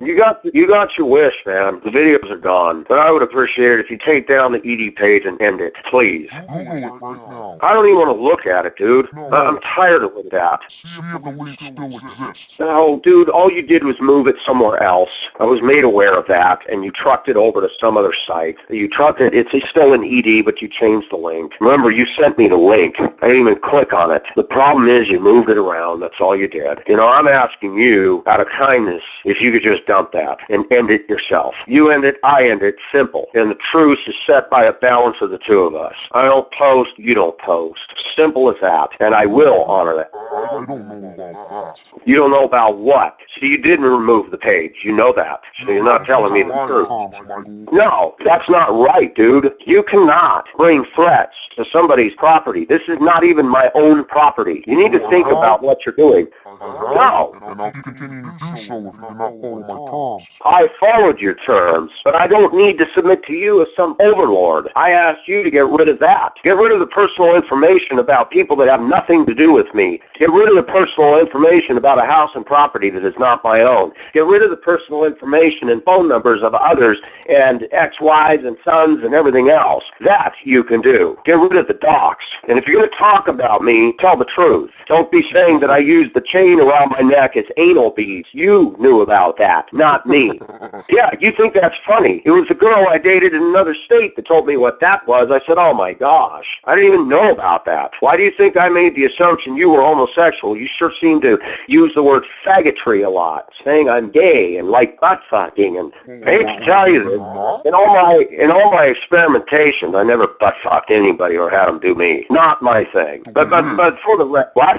You got your wish, man. The videos are gone. But I would appreciate it if you take down the ED page and end it, please. Google it right now. I don't even want to look at it, dude. I'm tired of that. See if the link still exists. No, dude, all you did was move it somewhere else. I was made aware of that, and you trucked it over to some other site. You trucked it. It's still an ED, but you changed the link. Remember, you sent me the link. I didn't even click on it. The problem is you moved it around. That's all you did. You know, I'm asking you, out of kindness, if you could just dump that and end it yourself. You end it, I end it. Simple. And the truce is set by a balance of the two of us. I don't post, you don't post. Simple as that. And I will honor that. I don't know about that. You don't know about what? So you didn't remove the page. You know that. So you're not telling me the truth. No, that's not right, dude. You cannot bring threats to somebody's property. This is not even my own property. You need to think about what you're doing. No. And I'll continue to do so if you do not follow my terms. I followed your terms, but I don't need to submit to you as some overlord. I asked you to get rid of that. Get rid of the personal information about people that have nothing to do with me. Get rid of the personal information about a house and property that is not my own. Get rid of the personal information and phone numbers of others and ex-wives and sons and everything else. That you can do. Get rid of the docs. And if you're going to talk about me, tell the truth. Don't be saying that I used the chain around my neck as anal beads. You knew about that, not me. Yeah, you think that's funny. It was a girl I dated in another state that told me what that was. I said, oh my gosh, I didn't even know about that. Why do you think I made the assumption you were homosexual? You sure seem to use the word faggotry a lot, saying I'm gay and like butt fucking. And I hate to tell you this, in all my experimentations, I never butt fucked anybody or had them do me. Not my thing. But for the what?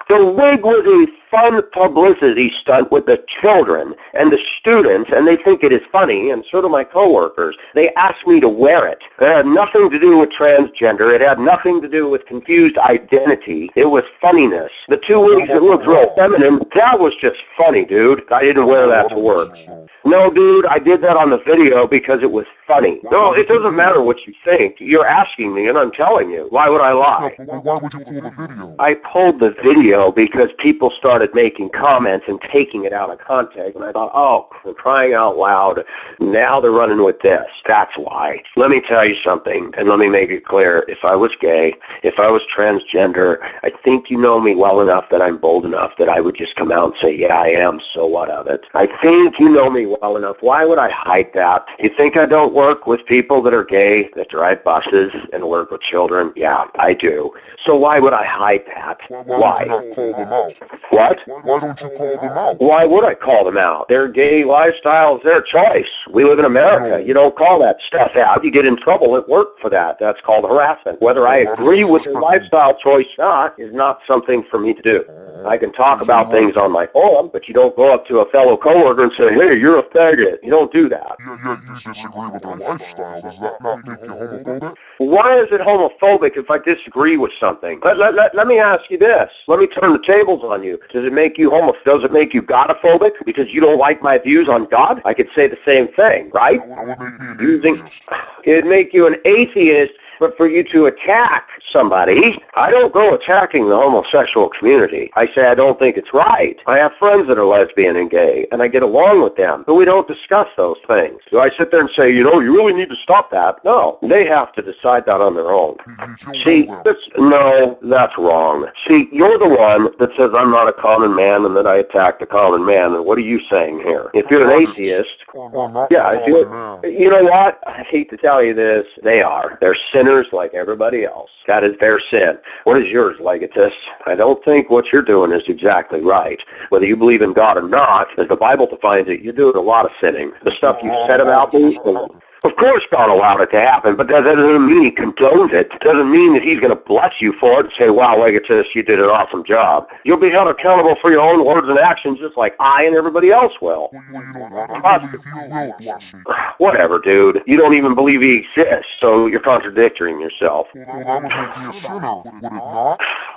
The wig was a fun publicity stunt with the children and the students, and they think it is funny, and so do my coworkers. They asked me to wear it. It had nothing to do with transgender. It had nothing to do with confused identity. It was funniness. The two wigs that looked real feminine, that was just funny, dude. I didn't wear that to work. No, dude, I did that on the video because it was funny. No, it doesn't matter what you think. You're asking me, and I'm telling you. Why would I lie? Why would you pull the video? I pulled the video because people started making comments and taking it out of context, and I thought, oh, they're crying out loud. Now they're running with this. That's why. Let me tell you something, and let me make it clear. If I was gay, if I was transgender, I think you know me well enough that I'm bold enough that I would just come out and say, yeah, I am, so what of it? I think you know me well enough. Why would I hide that? You think I don't work with people that are gay, that drive buses, and work with children? Yeah, I do. So why would I hide that? Why? Why don't you call them out? What? Why don't you call them out? Why would I call them out? Their gay lifestyle is their choice. We live in America. You don't call that stuff out. You get in trouble at work for that. That's called harassment. Whether I agree with their lifestyle choice or not is not something for me to do. I can talk about things on my forum, but you don't go up to a fellow coworker and say, hey, you're a faggot. You don't do that. Yet you disagree with their lifestyle. Does that not make you homophobic? Why is it homophobic if I disagree with something? Let me ask you this. Let me turn the tables on you. Does it make you Does it make you godophobic because you don't like my views on God? I could say the same thing, right? That would make me an atheist. It'd make you an atheist. But for you to attack somebody, I don't go attacking the homosexual community. I say I don't think it's right. I have friends that are lesbian and gay, and I get along with them, but we don't discuss those things. Do I sit there and say, you really need to stop that? No, they have to decide that on their own. See, no, that's wrong. See, you're the one that says I'm not a common man and that I attack the common man, and what are you saying here? If you're an atheist, yeah, if you know what? I hate to tell you this, they are. They're sinners like everybody else. That is their sin. What is yours, Legatus? I don't think what you're doing is exactly right. Whether you believe in God or not, as the Bible defines it, you're doing a lot of sinning. The stuff you said about me, of course God allowed it to happen, but that doesn't mean he condones it. It doesn't mean that he's going to bless you for it and say, wow, Legatus, you did an awesome job. You'll be held accountable for your own words and actions just like I and everybody else will. Whatever, dude. You don't even believe he exists, so you're contradicting yourself.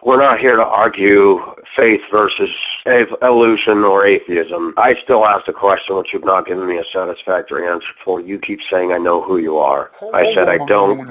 We're not here to argue faith versus evolution or atheism. I still ask the question which you've not given me a satisfactory answer for. You keep saying I know who you are. I said I don't.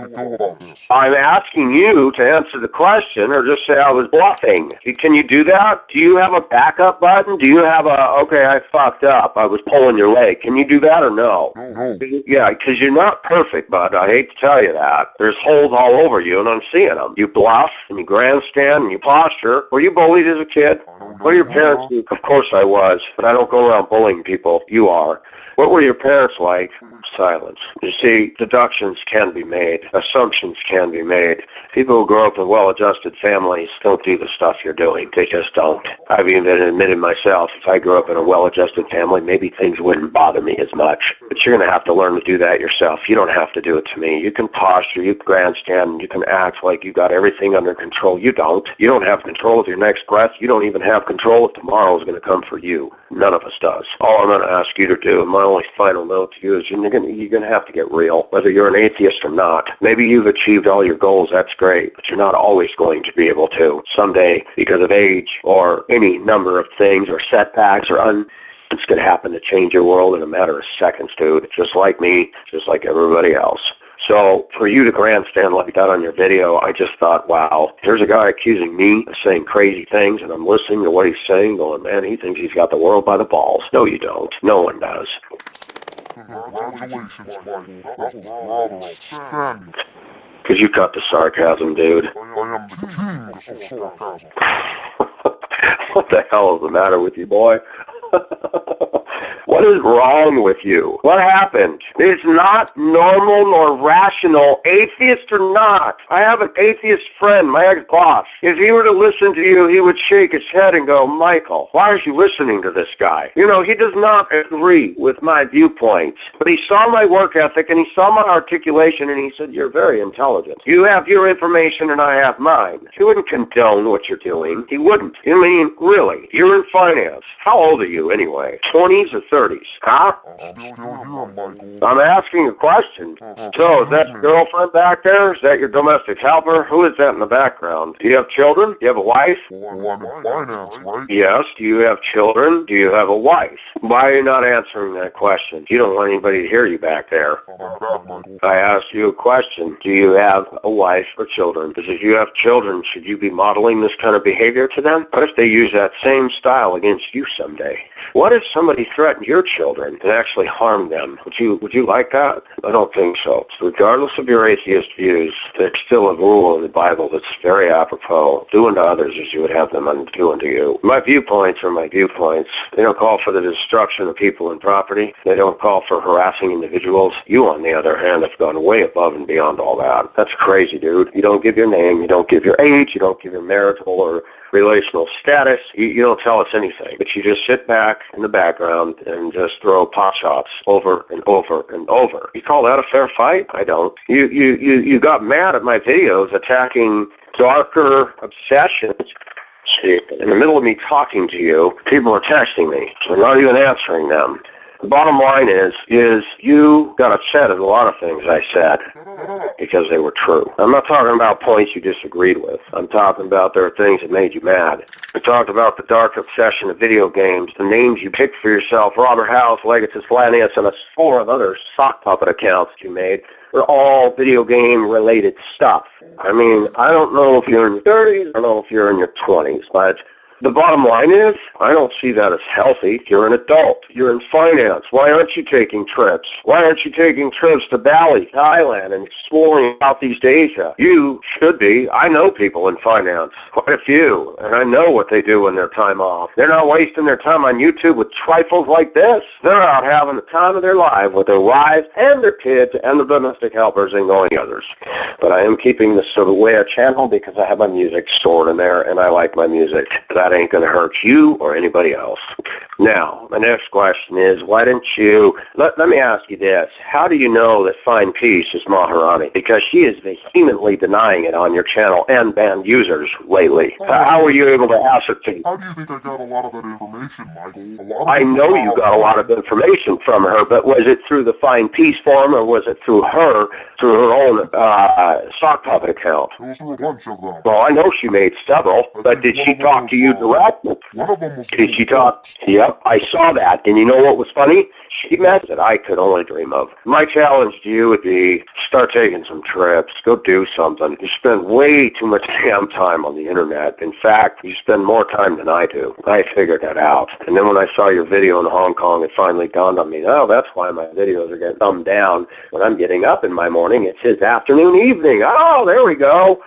I'm asking you to answer the question or just say I was bluffing. Can you do that? Do you have a backup button? Do you have okay, I fucked up. I was pulling your leg. Can you do that or no? No. Yeah, because you're not perfect, bud. I hate to tell you that. There's holes all over you, and I'm seeing them. You bluff, and you grandstand, and you posture. Were you bullied as a kid? What do your parents do? Of course I was, but I don't go around bullying people. You are. What were your parents like? Silence. You see, deductions can be made. Assumptions can be made. People who grow up in well-adjusted families don't do the stuff you're doing. They just don't. I've even admitted myself, if I grew up in a well-adjusted family, maybe things wouldn't bother me as much. But you're going to have to learn to do that yourself. You don't have to do it to me. You can posture, you can grandstand, you can act like you got everything under control. You don't. You don't have control of your next breath. You don't even have control if tomorrow is going to come for you. None of us does. All I'm going to ask you to do, and my only final note to you is you're going to have to get real, whether you're an atheist or not. Maybe you've achieved all your goals, that's great, but you're not always going to be able to. Someday, because of age or any number of things or setbacks or it's going to happen to change your world in a matter of seconds, dude. Just like me, just like everybody else. So for you to grandstand like that on your video, I just thought, wow, here's a guy accusing me of saying crazy things, and I'm listening to what he's saying, going, man, he thinks he's got the world by the balls. No, you don't. No one does. Congratulations, Michael. That was rather outstanding. Because you cut the sarcasm, dude. I am the king of sarcasm. What the hell is the matter with you, boy? What is wrong with you? What happened? It's not normal nor rational, atheist or not. I have an atheist friend, my ex-boss. If he were to listen to you, he would shake his head and go, Michael, why are you listening to this guy? You know, he does not agree with my viewpoints. But he saw my work ethic and he saw my articulation and he said, you're very intelligent. You have your information and I have mine. He wouldn't condone what you're doing. He wouldn't. I mean, really, you're in finance. How old are you anyway? 20s or 30s? Huh? I'm asking a question. So, is that your girlfriend back there? Is that your domestic helper? Who is that in the background? Do you have children? Do you have a wife? Well, I'm in finance, right? Yes. Do you have children? Do you have a wife? Why are you not answering that question? You don't want anybody to hear you back there. I asked you a question. Do you have a wife or children? Because if you have children, should you be modeling this kind of behavior to them? What if they use that same style against you someday? What if somebody threatened your children and actually harmed them? Would you like that? I don't think so. So regardless of your atheist views, there's still a rule in the Bible that's very apropos. Do unto others as you would have them do unto you. My viewpoints are my viewpoints. They don't call for the destruction of people and property. They don't call for harassing individuals. You, on the other hand, have gone way above and beyond all that. That's crazy, dude. You don't give your name. You don't give your age. You don't give your marital or relational status. You don't tell us anything, but you just sit back in the background and just throw pot shots over and over and over. You call that a fair fight? I don't. You got mad at my videos attacking darker obsessions See, in the middle of me talking to you, people are texting me. So I'm not even answering them. The bottom line is you got upset at a lot of things I said because they were true. I'm not talking about points you disagreed with. I'm talking about there are things that made you mad. We talked about the dark obsession of video games, the names you picked for yourself, Robert House, Legatus, Legatus, and a score of other sock puppet accounts you made. They're all video game related stuff. I mean, I don't know if you're in your 30s, I don't know if you're in your 20s, but the bottom line is, I don't see that as healthy. You're an adult. You're in finance. Why aren't you taking trips? Why aren't you taking trips to Bali, Thailand, and exploring Southeast Asia? You should be. I know people in finance, quite a few, and I know what they do in their time off. They're not wasting their time on YouTube with trifles like this. They're out having the time of their life with their wives and their kids and their domestic helpers and going others. But I am keeping this sort of way a channel because I have my music stored in there, and I like my music. That ain't going to hurt you or anybody else. Now, my next question is, why didn't you, let me ask you this, how do you know that Fine Peace is Maharani? Because she is vehemently denying it on your channel and banned users lately. How were you able to ascertain? How do you think I got a lot of that information, Michael? I know you got a lot of information from her, but was it through the Fine Peace forum or was it through her own sock puppet account? It was through a bunch of them. Well, I know she made several, but did she talk to you directly? One of them was... Did she talk? Yep, I saw that. And you know what was funny? She meant that I could only dream of. My challenge to you would be start taking some trips. Go do something. You spend way too much damn time on the internet. In fact, you spend more time than I do. I figured that out. And then when I saw your video in Hong Kong, it finally dawned on me, oh, that's why my videos are getting thumbed down. When I'm getting up in my morning, it's his afternoon, evening. Oh, there we go.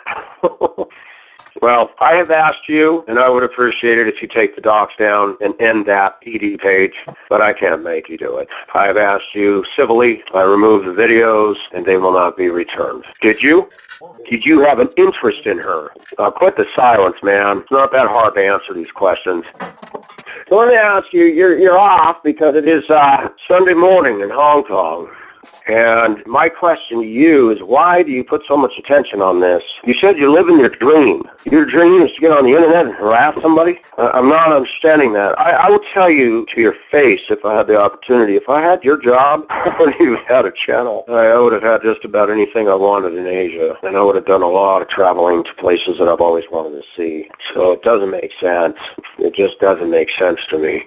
Well, I have asked you, and I would appreciate it if you take the docs down and end that ED page, but I can't make you do it. I have asked you civilly. I removed the videos, and they will not be returned. Did you? Did you have an interest in her? Quit the silence, man. It's not that hard to answer these questions. So let me ask you, you're off because it is Sunday morning in Hong Kong. And my question to you is, why do you put so much attention on this? You said you live in your dream. Your dream is to get on the internet and harass somebody? I'm not understanding that. I would tell you to your face if I had the opportunity. If I had your job, I would have had a channel. I would have had just about anything I wanted in Asia. And I would have done a lot of traveling to places that I've always wanted to see. So it doesn't make sense. It just doesn't make sense to me.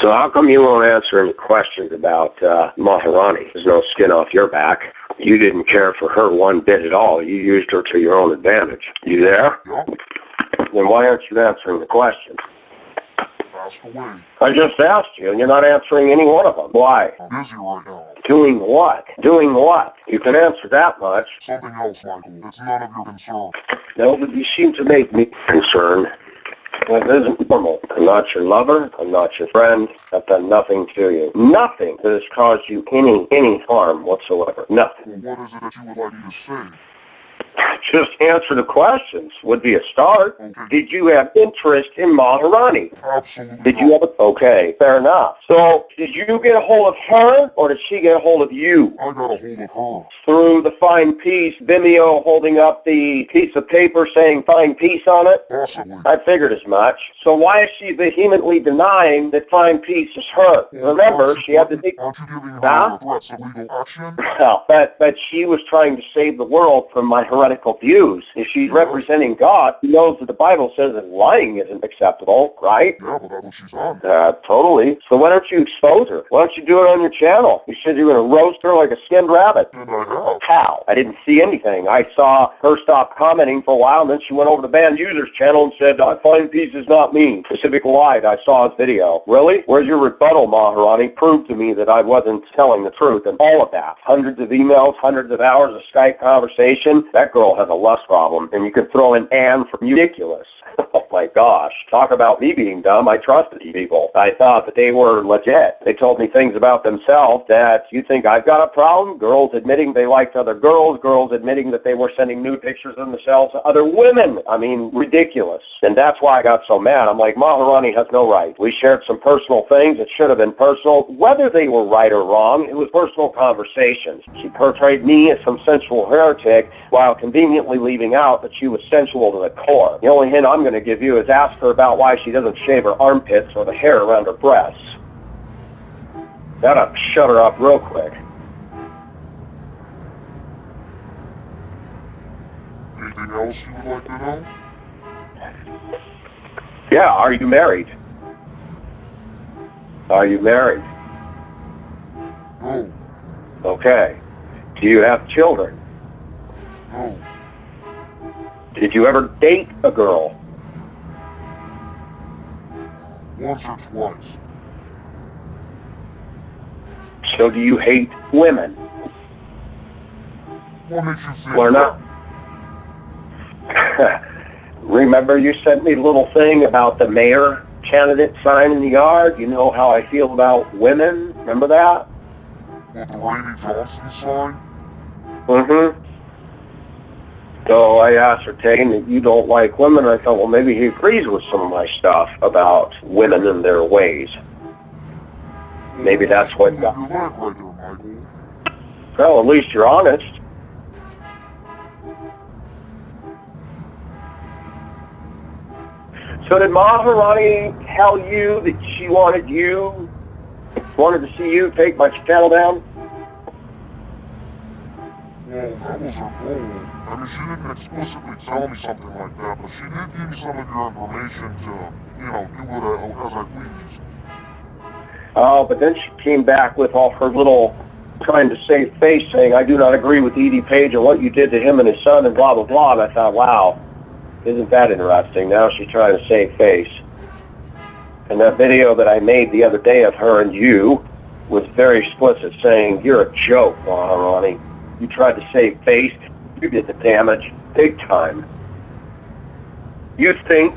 So how come you won't answer any questions about Maharani? There's no skin off your back. You didn't care for her one bit at all. You used her to your own advantage. You there? Yeah. Then why aren't you answering the question? Ask away. I just asked you, and you're not answering any one of them. Why? I'm busy right now. Doing what? Doing what? You can answer that much. Something else, Michael. It's none of your concern. No, but you seem to make me concerned. That isn't normal. I'm not your lover. I'm not your friend. I've done nothing to you. Nothing that has caused you any harm whatsoever. Nothing. Well, what is it that you would like me to say? Just answer the questions would be a start. Okay. Did you have interest in Maharani? Absolutely Did you not. have a... Okay, fair enough. So, did you get a hold of her, or did she get a hold of you? I got a hold of her. Through the Fine Peace Vimeo holding up the piece of paper saying Fine Peace on it? Possibly. I figured as much. So why is she vehemently denying that Fine Peace is her? Remember, she had to take... Aren't you giving her Huh? threats of legal action? No, but she was trying to save the world from my heretical views. If she's representing God, she knows that the Bible says that lying isn't acceptable, right? Yeah, but that's what she's on. Totally. So why don't you expose her? Why don't you do it on your channel? You said you were going to roast her like a skinned rabbit. And I have. How? I didn't see anything. I saw her stop commenting for a while, and then she went over to Banned Users channel and said, I find peace is not me. Pacific lied. I saw his video. Really? Where's your rebuttal, Maharani? Prove to me that I wasn't telling the truth and all of that. Hundreds of emails, hundreds of hours of Skype conversation. That girl has a lust problem, and you can throw in Anne for ridiculous. Oh my gosh. Talk about me being dumb. I trusted these people. I thought that they were legit. They told me things about themselves that you think I've got a problem. Girls admitting they liked other girls. Girls admitting that they were sending nude pictures of themselves to other women. I mean, ridiculous. And that's why I got so mad. I'm like, Maharani has no right. We shared some personal things. It should have been personal. Whether they were right or wrong, it was personal conversations. She portrayed me as some sensual heretic while conveniently leaving out that she was sensual to the core. The only hint I'm going to give you is ask her about why she doesn't shave her armpits or the hair around her breasts. That'll shut her up real quick. Anything else you would like to know? Yeah, are you married? Are you married? No. Okay. Do you have children? No. Did you ever date a girl? Once or twice. So do you hate women? What makes you think Or not? Remember you sent me a little thing about the mayor candidate sign in the yard? You know how I feel about women? Remember that? with the Lady Johnson sign? Mm-hmm. So I ascertained that you don't like women. I thought, well, maybe he agrees with some of my stuff about women and their ways. Maybe that's what... You're right there, Michael. Well, at least you're honest. So did Maharani tell you that she wanted to see you take my channel down? Well, that was her goal. I mean, she didn't explicitly tell me something like that, but she did give me some of your information to, do it as I please. Oh, but then she came back with all her little trying to save face saying, I do not agree with Edie Page and what you did to him and his son and blah, blah, blah. And I thought, wow, isn't that interesting? Now she's trying to save face. And that video that I made the other day of her and you was very explicit, saying, you're a joke, Maharani. You tried to save face. You did the damage big time. You think,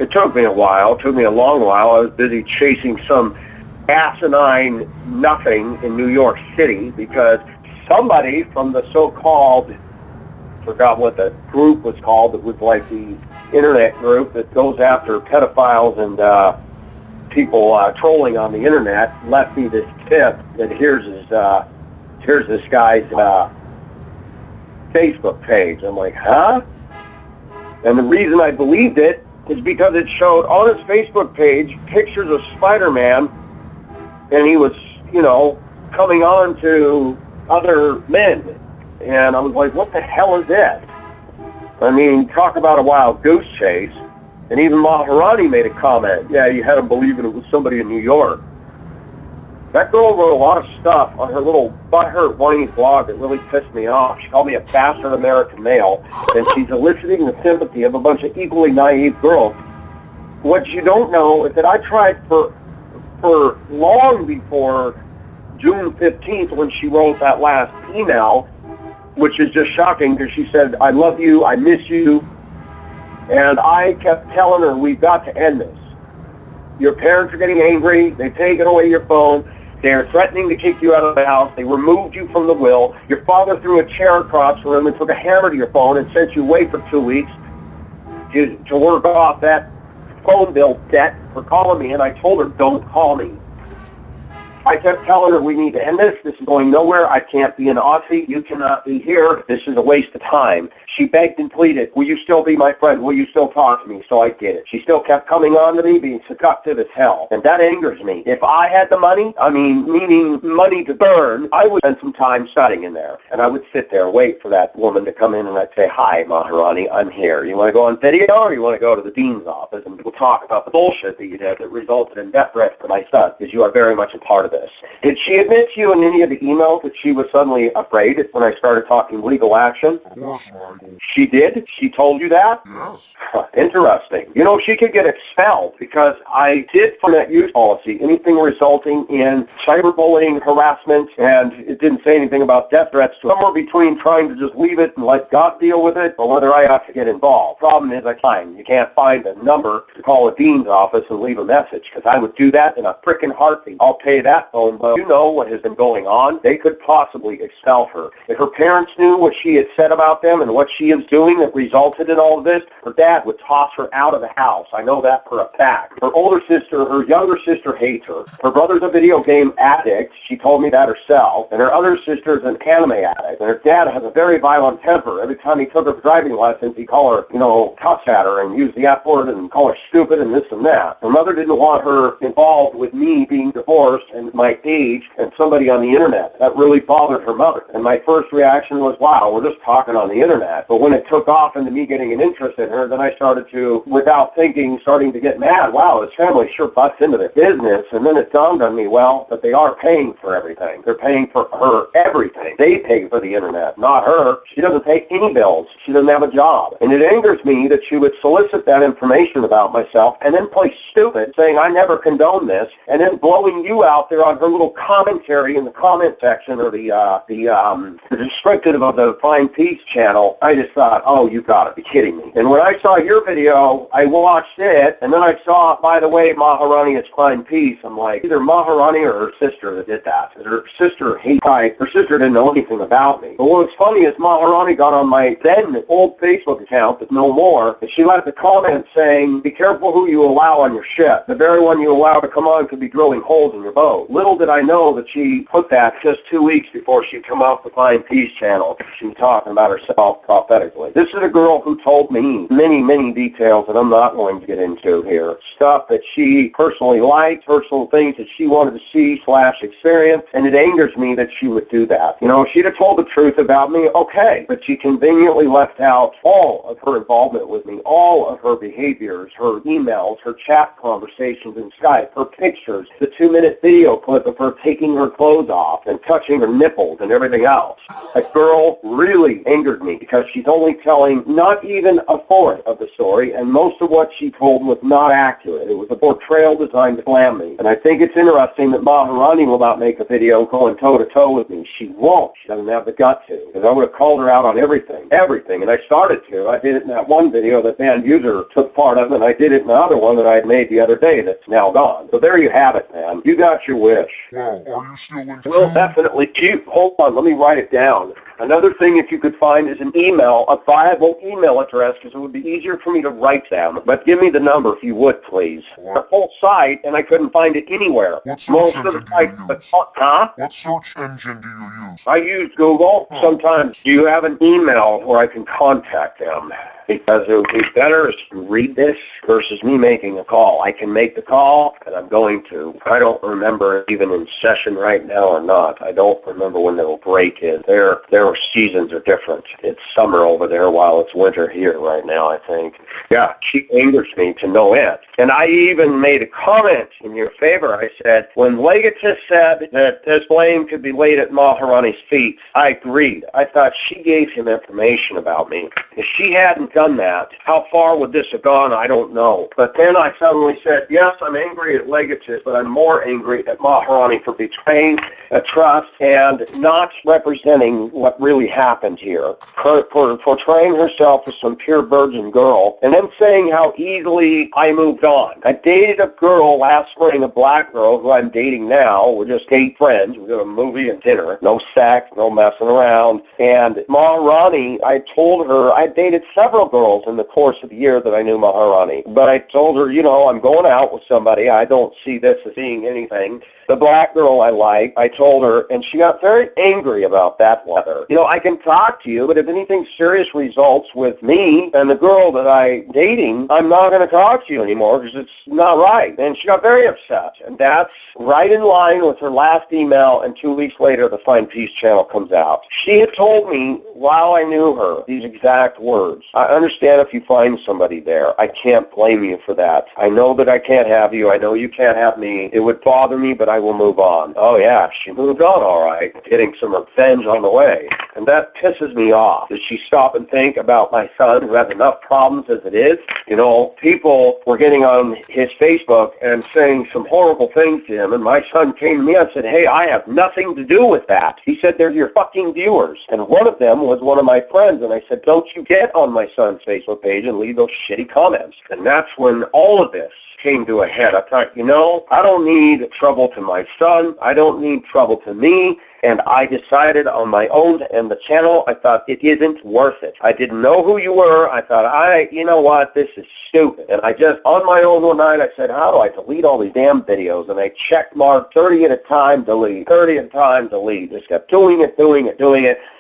it took me a while, it took me a long while. I was busy chasing some asinine nothing in New York City because somebody from the so-called, forgot what the group was called, it was like the internet group that goes after pedophiles and people trolling on the internet, left me this tip that here's this guy's Facebook page. I'm like, huh? And the reason I believed it is because it showed on his Facebook page pictures of Spider-Man, and he was, coming on to other men. And I was like, what the hell is this? I mean, talk about a wild goose chase. And even Maharani made a comment. Yeah, you had him believing it was somebody in New York. That girl wrote a lot of stuff on her little butthurt whiny blog that really pissed me off. She called me a bastard American male, and she's eliciting the sympathy of a bunch of equally naive girls. What you don't know is that I tried for long before June 15th when she wrote that last email, which is just shocking because she said, I love you, I miss you, and I kept telling her, we've got to end this. Your parents are getting angry, they've taken away your phone, they're threatening to kick you out of the house, they removed you from the will, your father threw a chair across the room and took a hammer to your phone and sent you away for 2 weeks to work off that phone bill debt for calling me, and I told her, don't call me. I kept telling her, we need to end this. This is going nowhere. I can't be an Aussie. You cannot be here. This is a waste of time. She begged and pleaded, will you still be my friend? Will you still talk to me? So I did it. She still kept coming on to me, being seductive as hell. And that angers me. If I had the money, meaning money to burn, I would spend some time studying in there. And I would sit there, wait for that woman to come in, and I'd say, hi, Maharani, I'm here. You want to go on video, or you want to go to the dean's office, and we'll talk about the bullshit that you did that resulted in death threats to my son, because you are very much a part of this. Did she admit to you in any of the emails that she was suddenly afraid when I started talking legal action? Of course, Michael. She did? She told you that? Yes. Interesting. She could get expelled because I did find that use policy, anything resulting in cyberbullying, harassment, and it didn't say anything about death threats. So somewhere between trying to just leave it and let God deal with it or whether I have to get involved. Problem is, you can't find a number to call a dean's office and leave a message because I would do that in a frickin' heartbeat. I'll pay that that phone, but you know what has been going on. They could possibly expel her. If her parents knew what she had said about them and what she is doing that resulted in all of this, her dad would toss her out of the house. I know that for a fact. Her younger sister hates her. Her brother's a video game addict. She told me that herself. And her other sister's an anime addict. And her dad has a very violent temper. Every time he took her driving lessons, he'd call her, cuss at her and use the F word and call her stupid and this and that. Her mother didn't want her involved with me being divorced and my age and somebody on the internet. That really bothered her mother. And my first reaction was, wow, we're just talking on the internet. But when it took off into me getting an interest in her, then I started to, without thinking, starting to get mad. Wow, this family sure butts into the business. And then it dawned on me, well, that they are paying for everything. They're paying for her everything. They pay for the internet, not her. She doesn't pay any bills. She doesn't have a job. And it angers me that she would solicit that information about myself and then play stupid, saying I never condone this, and then blowing you out there on her little commentary in the comment section or the descriptive of the Fine Peace channel. I just thought, oh, you gotta be kidding me. And when I saw your video, I watched it, and then I saw, by the way, Maharani is Fine Peace. I'm like, either Maharani or her sister that did that. Her sister her sister didn't know anything about me. But what's funny is Maharani got on my then old Facebook account, but no more, and she left a comment saying, be careful who you allow on your ship. The very one you allow to come on could be drilling holes in your boat. Little did I know that she put that just 2 weeks before she'd come off the Fine Peace channel. She was talking about herself prophetically. This is a girl who told me many, many details that I'm not going to get into here. Stuff that she personally liked, personal things that she wanted to see / experience, and it angers me that she would do that. If she'd have told the truth about me, okay, but she conveniently left out all of her involvement with me, all of her behaviors, her emails, her chat conversations in Skype, her pictures, the 2-minute video clip of her taking her clothes off and touching her nipples and everything else. That girl really angered me because she's only telling not even a fourth of the story, and most of what she told was not accurate. It was a portrayal designed to slam me. And I think it's interesting that Maharani will not make a video going toe-to-toe with me. She won't. She doesn't have the gut to. Because I would have called her out on everything. And I started to. I did it in that one video that Van User took part of, and I did it in the other one that I had made the other day that's now gone. So there you have it, man. You got your wish. Well, are you still into Well, definitely. Hold on. Let me write it down. Another thing, if you could find, is an email, a viable email address, because it would be easier for me to write them. But give me the number, if you would, please. The whole site, and I couldn't find it anywhere. What search Most of the engine do you sites, use? huh? What search engine do you use? I use Google. Sometimes. Do you have an email where I can contact them? Because it would be better to read this versus me making a call. I can make the call, and I'm going to. I don't remember even in session right now or not. I don't remember when the break is. Their seasons are different. It's summer over there while it's winter here right now, I think. Yeah, she angers me to no end. And I even made a comment in your favor. I said, when Legatus said that this blame could be laid at Maharani's feet, I agreed. I thought she gave him information about me. If she hadn't done that, how far would this have gone? I don't know. But then I suddenly said, yes, I'm angry at Legatus, but I'm more angry at Maharani for betraying a trust and not representing what really happened here. For portraying herself as some pure virgin girl, and then saying how easily I moved on. I dated a girl last spring, a black girl who I'm dating now. We're just date friends. We go to a movie and dinner. No sex, no messing around. And Maharani, I told her, I dated several girls in the course of the year that I knew Maharani. But I told her, I'm going out with somebody. I don't see this as being anything. The black girl I like, I told her, and she got very angry about that letter. I can talk to you, but if anything serious results with me and the girl that I'm dating, I'm not going to talk to you anymore because it's not right. And she got very upset. And that's right in line with her last email, and 2 weeks later, the Fine Peace channel comes out. She had told me while I knew her these exact words. I understand if you find somebody there. I can't blame you for that. I know that I can't have you. I know you can't have me. It would bother me, but I will move on. Oh yeah, she moved on all right, getting some revenge on the way. And that pisses me off. Did she stop and think about my son who has enough problems as it is? People were getting on his Facebook and saying some horrible things to him, and my son came to me and said, hey, I have nothing to do with that. He said, they're your fucking viewers. And one of them was one of my friends, and I said, don't you get on my son's Facebook page and leave those shitty comments. And that's when all of this came to a head. I thought, I don't need trouble to my son. I don't need trouble to me. And I decided on my own and the channel, I thought it isn't worth it. I didn't know who you were. I thought, you know what, this is stupid. And I just, on my own one night, I said, how do I delete all these damn videos? And I checked mark 30 at a time, delete, 30 at a time, delete. Just kept doing it.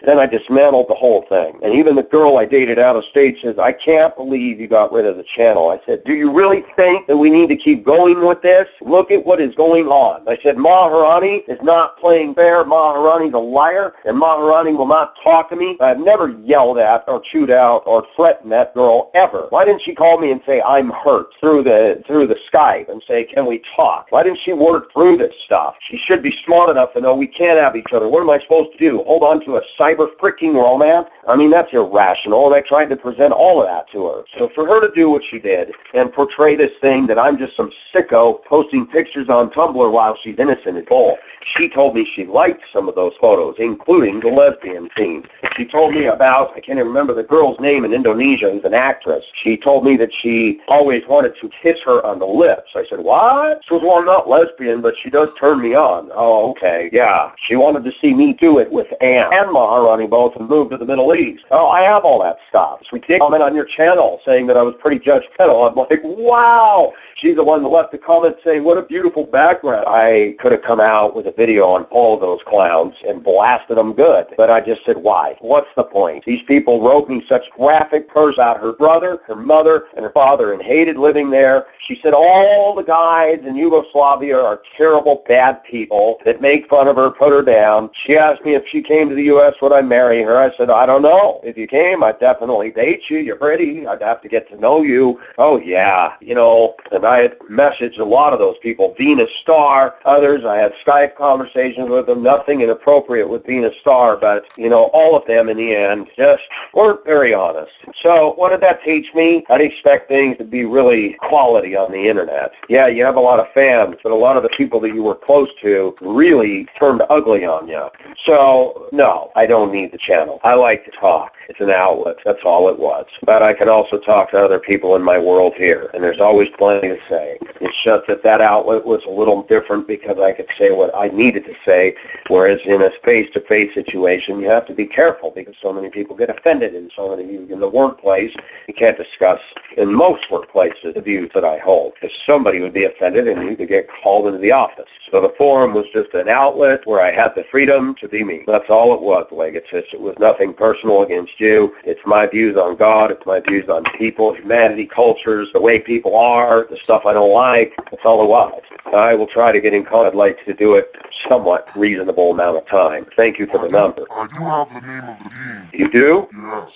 Then I dismantled the whole thing. And even the girl I dated out of state says, I can't believe you got rid of the channel. I said, do you really think that we need to keep going with this? Look at what is going on. I said, Maharani is not playing fair. Maharani's a liar, and Maharani will not talk to me. I've never yelled at or chewed out or threatened that girl ever. Why didn't she call me and say, I'm hurt through the Skype and say, can we talk? Why didn't she work through this stuff? She should be smart enough to know we can't have each other. What am I supposed to do? Hold on to a cyber freaking romance? I mean, that's irrational, and I tried to present all of that to her. So for her to do what she did and portray this thing that I'm just some sicko posting pictures on Tumblr while she's innocent is bull. She told me she liked some of those photos, including the lesbian scene. She told me about, I can't even remember the girl's name in Indonesia, who's an actress. She told me that she always wanted to kiss her on the lips. I said, what? She was, well, I'm not lesbian, but she does turn me on. Oh, okay, yeah. She wanted to see me do it with Anne and Maharani both and move to the Middle East. Oh, I have all that stuff. So we did comment on your channel saying that I was pretty judgmental. I'm like, wow. She's the one that left the comment saying, what a beautiful background. I could have come out with a video on all of those clowns and blasted them good. But I just said, why? What's the point? These people wrote me such graphic verse about her brother, her mother, and her father and hated living there. She said all the guys in Yugoslavia are terrible, bad people that make fun of her, put her down. She asked me if she came to the U.S., would I marry her? I said, I don't know. If you came, I'd definitely date you. You're pretty. I'd have to get to know you. Oh, yeah. And I had messaged a lot of those people. Venus Star, others. I had Skype conversations with them. Nothing inappropriate with Venus Star, but, all of them in the end just weren't very honest. So what did that teach me? I'd expect things to be really quality on the internet. Yeah, you have a lot of fans, but a lot of the people that you were close to really turned ugly on you. So, no, I don't need the channel. I like to talk. It's an outlet. That's all it was. But I can also talk to other people in my world here, and there's always plenty to say. It's just that outlet was a little different because I could say what I needed to say, whereas in a face-to-face situation, you have to be careful because so many people get offended, and so many in the workplace, you can't discuss, in most workplaces, the views that I hold, because somebody would be offended and you could get called into the office. So the forum was just an outlet where I had the freedom to be me. That's all it was, Legatus. It was nothing personal against you. It's my views on God. It's my views on people, humanity, cultures, the way people are, the stuff I don't like. That's all it was. I will try to get in contact. I'd like to do it somewhat reasonable amount of time. Thank you for the number. I do have the name of the dean. You do? Yes.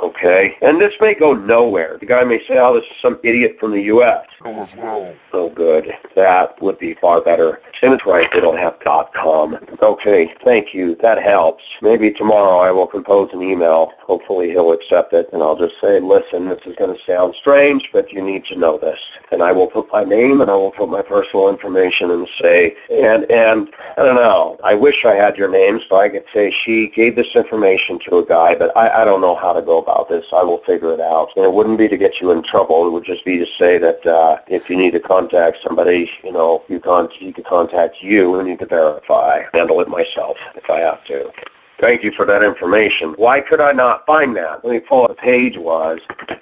Okay. And this may go nowhere. The guy may say, oh, this is some idiot from the U.S. No, as well. Oh, good. That would be far better. Tim's right. They don't have .com. Okay. Thank you. That helps. Maybe tomorrow I will compose an email. Hopefully he'll accept it. And I'll just say, listen, this is going to sound strange, but you need to know this. And I will put my name and I will put my personal information and say, and I don't know. I wish I had your name so I could say she gave this information to a guy, but I don't know how to go about this. I will figure it out. And it wouldn't be to get you in trouble. It would just be to say that if you need to contact somebody, you can contact you and you can verify. Handle it myself if I have to. Thank you for that information. Why could I not find that? Let me pull up the page was.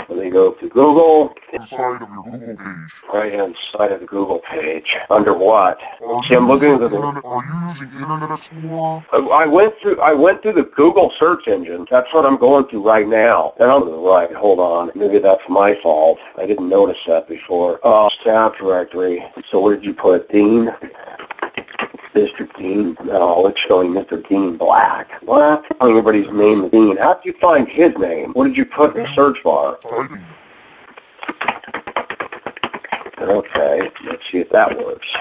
Let me go to Google. Inside of your Google page. Right-hand side of the Google page. Under what? See, I'm looking at the... Are you using Internet Explorer? I went through the Google search engine. That's what I'm going through right now. And I'm to the right. Hold on. Maybe that's my fault. I didn't notice that before. Staff directory. So where did you put Dean? Mr. Dean. No, it's showing Mr. Dean Black. What? Everybody's name is Dean. How did you find his name? What did you put in the search bar? Okay, let's see if that works.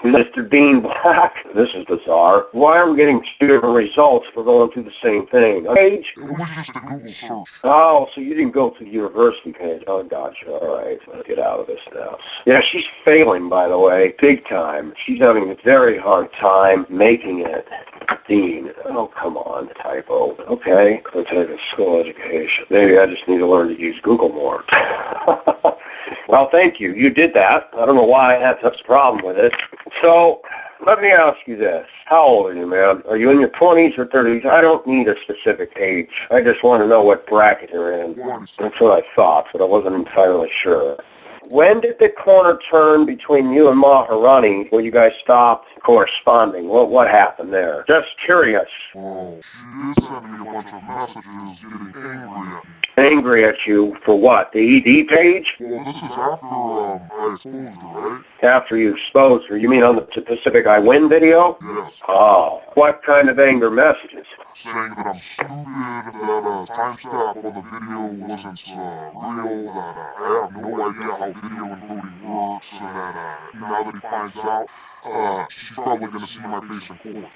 Mr. Dean Black. This is bizarre. Why are we getting two different results for going through the same thing? Page? It was just a Google search. Oh, so you didn't go to the university page. Oh, gotcha. All right. Let's get out of this now. Yeah, she's failing, by the way, big time. She's having a very hard time making it. Dean. Oh, come on, typo. Okay, contact of school education. Maybe I just need to learn to use Google more. Well, thank you. You did that. I don't know why I had such a problem with it. So, let me ask you this. How old are you, man? Are you in your 20s or 30s? I don't need a specific age. I just want to know what bracket you're in. That's what I thought, but I wasn't entirely sure. When did the corner turn between you and Maharani where you guys stopped corresponding? What happened there? Just curious. Well, she is sending me a bunch of messages getting angry at me. Angry at you for what? The ED page? Well, this is after I exposed her, right? After you exposed her. You mean on the Pacific I Win video? Yes. Oh. What kind of anger messages? Saying that I'm stupid, that timestamp on the video wasn't real, that I have no idea how video encoding works, and that now that he finds out, she's probably going to see my face in court.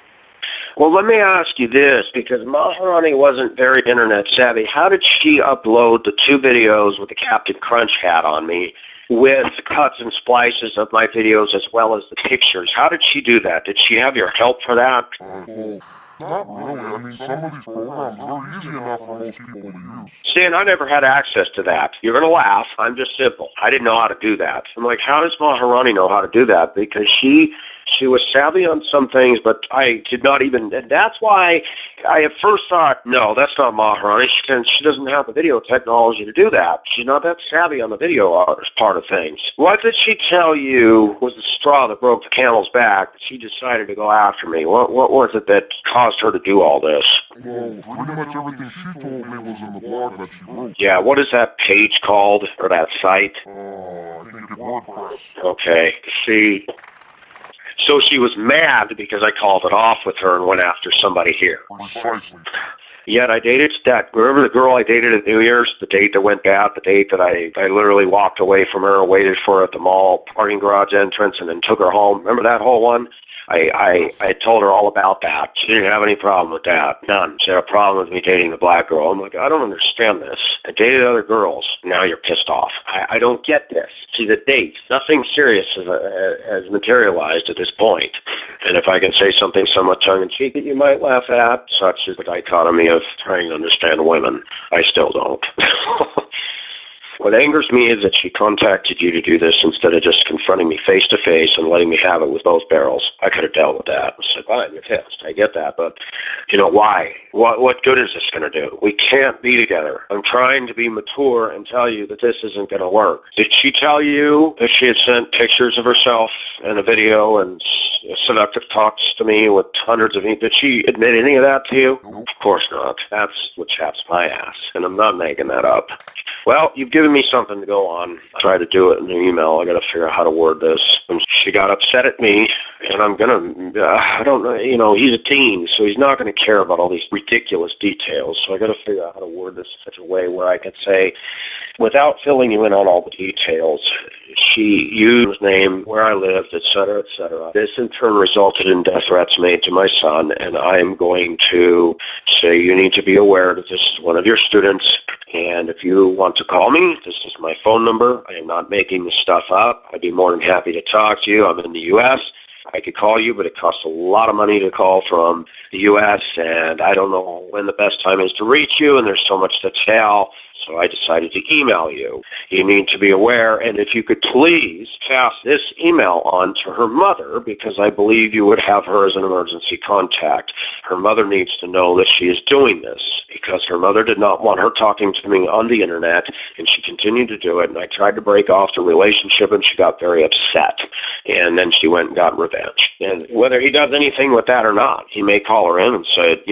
Well, let me ask you this, because Maharani wasn't very internet savvy. How did she upload the 2 videos with the Captain Crunch hat on me with cuts and splices of my videos as well as the pictures? How did she do that? Did she have your help for that? Well, not really. I mean, some of these programs are easy enough for most people to use. See, and I never had access to that. You're going to laugh. I'm just simple. I didn't know how to do that. I'm like, how does Maharani know how to do that? Because she was savvy on some things, but I did not even, and that's why I at first thought, no, that's not Maharani. She doesn't have the video technology to do that. She's not that savvy on the video part of things. What did she tell you was the straw that broke the camel's back? She decided to go after me. What was it that caused her to do all this? Well, pretty much everything she told me was in the blog that she wrote. Yeah, what is that page called, or that site? I think it's WordPress. Okay, see... So she was mad because I called it off with her and went after somebody here. Precisely. Yet I dated remember the girl I dated at New Year's, the date that went bad, the date that I literally walked away from her, waited for her at the mall parking garage entrance, and then took her home. Remember that whole one? I told her all about that. She didn't have any problem with that. None. She had a problem with me dating the black girl. I'm like, I don't understand this. I dated other girls. Now you're pissed off. I don't get this. See, the date. Nothing serious has materialized at this point. And if I can say something somewhat tongue-in-cheek that you might laugh at, such as the dichotomy of trying to understand women, I still don't. What angers me is that she contacted you to do this instead of just confronting me face-to-face and letting me have it with both barrels. I could have dealt with that. I said, fine, you're pissed. I get that, but, why? What good is this going to do? We can't be together. I'm trying to be mature and tell you that this isn't going to work. Did she tell you that she had sent pictures of herself and a video and seductive talks to me with hundreds of... Did she admit any of that to you? Nope. Of course not. That's what chaps my ass, and I'm not making that up. Well, you've given me something to go on. I tried to do it in the email. I got to figure out how to word this. And she got upset at me, and I'm going to, I don't know, he's a teen, so he's not going to care about all these ridiculous details. So I got to figure out how to word this in such a way where I could say, without filling you in on all the details, she used his name, where I lived, et cetera, et cetera. This in turn resulted in death threats made to my son, and I'm going to say you need to be aware that this is one of your students, and if you want to call me, this is my phone number. I am not making this stuff up. I'd be more than happy to talk to you. I'm in the U.S. I could call you, but it costs a lot of money to call from the U.S., and I don't know when the best time is to reach you, and there's so much to tell, so I decided to email you. You need to be aware, and if you could please pass this email on to her mother, because I believe you would have her as an emergency contact. Her mother needs to know that she is doing this, because her mother did not want her talking to me on the internet, and she continued to do it, and I tried to break off the relationship, and she got very upset, and then she went and got revenge. And whether he does anything with that or not, he may call her in and say,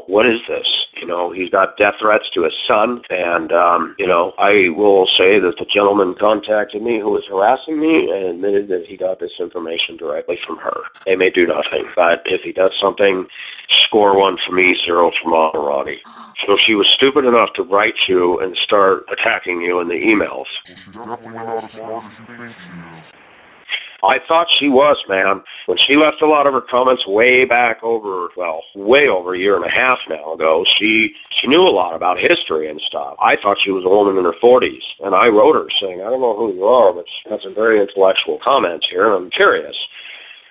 what is this? He's got death threats to his son, and I will say that the gentleman contacted me who was harassing me and admitted that he got this information directly from her. They may do nothing, but if he does something, score 1 for me, 0 for Maharani. So she was stupid enough to write you and start attacking you in the emails. Well, she's definitely not as smart as you think she is. I thought she was, man. When she left a lot of her comments way back way over a year and a half now ago, she knew a lot about history and stuff. I thought she was a woman in her 40s, and I wrote her saying, I don't know who you are, but she had some very intellectual comments here, and I'm curious.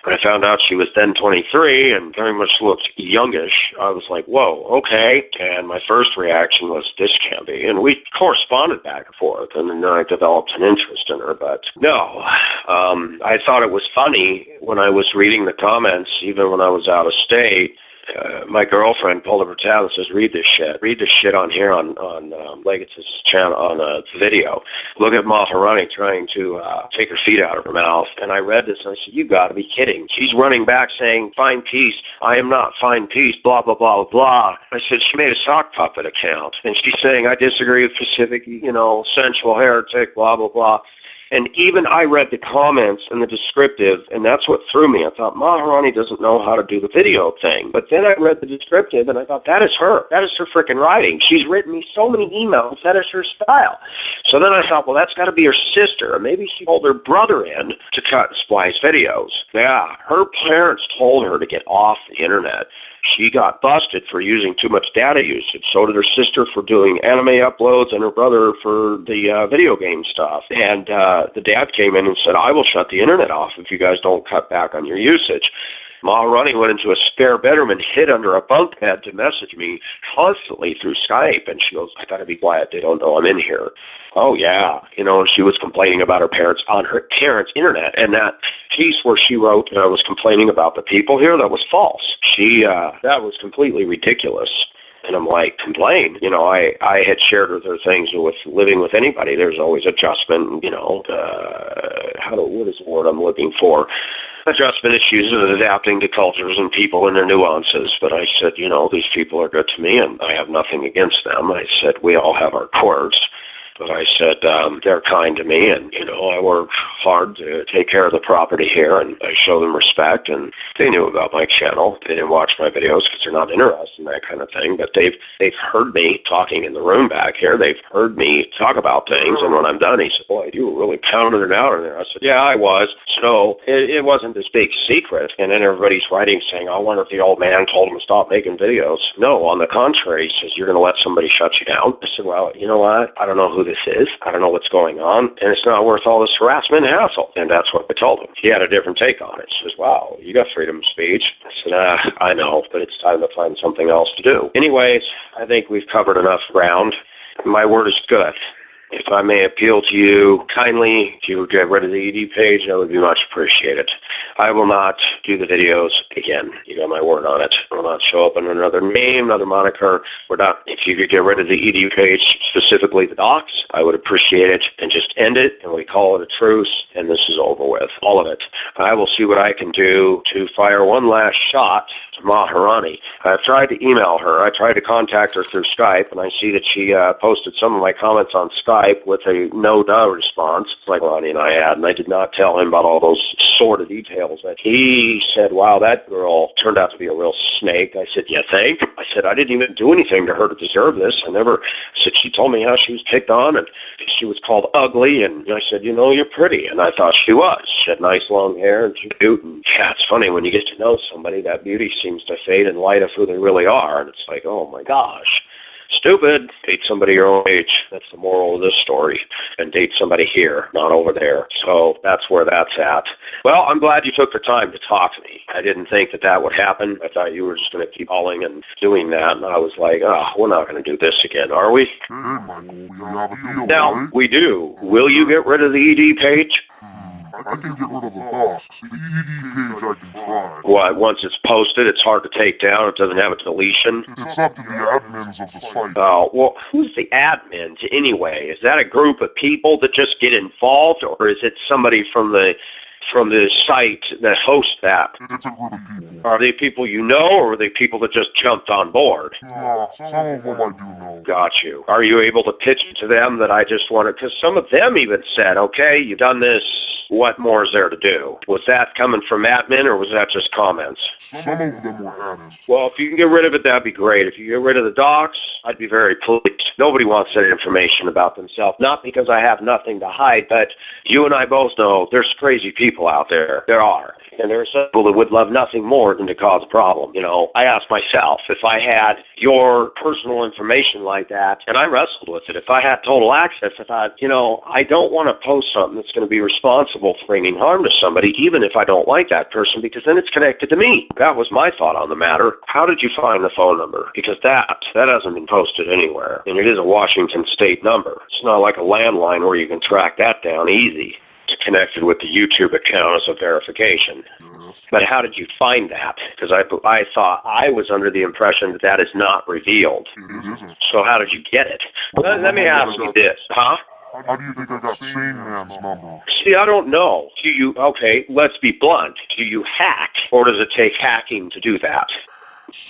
When I found out she was then 23 and very much looked youngish, I was like, whoa, okay. And my first reaction was, this can't be. And we corresponded back and forth, and then I developed an interest in her. But no, I thought it was funny when I was reading the comments, even when I was out of state. My girlfriend pulled up her tab and says, read this shit on here on Legatus' channel on a video. Look at Maharani trying to take her feet out of her mouth. And I read this and I said, you got to be kidding. She's running back saying, find peace. I am not find peace, blah, blah, blah, blah. I said, she made a sock puppet account. And she's saying, I disagree with Pacific, sensual heretic, blah, blah, blah. And even I read the comments and the descriptive, and that's what threw me. I thought, Maharani doesn't know how to do the video thing. But then I read the descriptive, and I thought, that is her. That is her freaking writing. She's written me so many emails. That is her style. So then I thought, well, that's got to be her sister. Maybe she pulled her brother in to cut and splice videos. Yeah, her parents told her to get off the Internet. She got busted for using too much data usage. So did her sister for doing anime uploads and her brother for the video game stuff. And the dad came in and said, I will shut the Internet off if you guys don't cut back on your usage. Maharani went into a spare bedroom and hid under a bunk bed to message me constantly through Skype. And she goes, I got to be quiet. They don't know I'm in here. Oh, yeah. She was complaining about her parents on her parents' Internet. And that piece where she wrote, I was complaining about the people here, that was false. That was completely ridiculous. And I'm like, complain. I had shared with her things with living with anybody. There's always adjustment, what is the word I'm looking for? Adjustment issues and adapting to cultures and people and their nuances. But I said, these people are good to me and I have nothing against them. I said, we all have our quirks. But I said, they're kind to me, and, I work hard to take care of the property here, and I show them respect, and they knew about my channel. They didn't watch my videos because they're not interested in that kind of thing, but they've heard me talking in the room back here. They've heard me talk about things, and when I'm done, he said, boy, you were really pounding it out in there. I said, yeah, I was. So it wasn't this big secret, and then everybody's writing saying, I wonder if the old man told him to stop making videos. No, on the contrary, he says, you're going to let somebody shut you down? I said, well, you know what? I don't know who this is. I don't know what's going on, and it's not worth all this harassment and hassle. And that's what I told him. He had a different take on it. He says, wow, you got freedom of speech. I said, I know, but it's time to find something else to do. Anyways, I think we've covered enough ground. My word is good. If I may appeal to you kindly, if you would get rid of the ED page, that would be much appreciated. I will not do the videos again. You got my word on it. I will not show up in another name, another moniker. We're not. If you could get rid of the ED page, specifically the docs, I would appreciate it, and just end it, and we call it a truce, and this is over with. All of it. I will see what I can do to fire one last shot to Maharani. I've tried to email her. I tried to contact her through Skype, and I see that she posted some of my comments on Skype with a no response, like Ronnie and I had, and I did not tell him about all those sordid details. That he said, wow, that girl turned out to be a real snake. I said, you think? I said, I didn't even do anything to her to deserve this. I said, she told me how she was picked on, and she was called ugly, and I said, you're pretty, and I thought she was. She had nice long hair, and she's cute, and yeah, it's funny, when you get to know somebody, that beauty seems to fade in light of who they really are, and it's like, oh my gosh. Stupid. Date somebody your own age. That's the moral of this story. And date somebody here, not over there. So that's where that's at. Well, I'm glad you took the time to talk to me. I didn't think that would happen. I thought you were just going to keep calling and doing that. And I was like, we're not going to do this again, are we? Now, we do. Will you get rid of the ED page? I can get rid of the docs. The ED page I can try. What, once it's posted, it's hard to take down? It doesn't have a deletion? It's up to the admins of the site. Oh, well, who's the admin anyway? Is that a group of people that just get involved, or is it somebody from the site that hosts that? It's a group of people. Are they people you know, or are they people that just jumped on board? Some of them I do know. Got you. Are you able to pitch it to them that I just wanted, because some of them even said, okay, you've done this, what more is there to do? Was that coming from admin, or was that just comments? Some of them were admins. Well, if you can get rid of it, that'd be great. If you get rid of the docs, I'd be very pleased. Nobody wants that information about themselves, not because I have nothing to hide, but you and I both know there's crazy people out there. There are. And there are some people that would love nothing more than to cause a problem. I ask myself, if I had your personal information like like that, and I wrestled with it. If I had total access, I thought, I don't want to post something that's going to be responsible for bringing harm to somebody, even if I don't like that person, because then it's connected to me. That was my thought on the matter. How did you find the phone number? Because that hasn't been posted anywhere, and it is a Washington State number. It's not like a landline where you can track that down easy. It's connected with the YouTube account as a verification. But how did you find that? Because I thought I was under the impression that that is not revealed. It isn't. So how did you get it? Let me ask you this, huh? How do you think I got Sane Man's number? See, I don't know. Okay, let's be blunt. Do you hack, or does it take hacking to do that?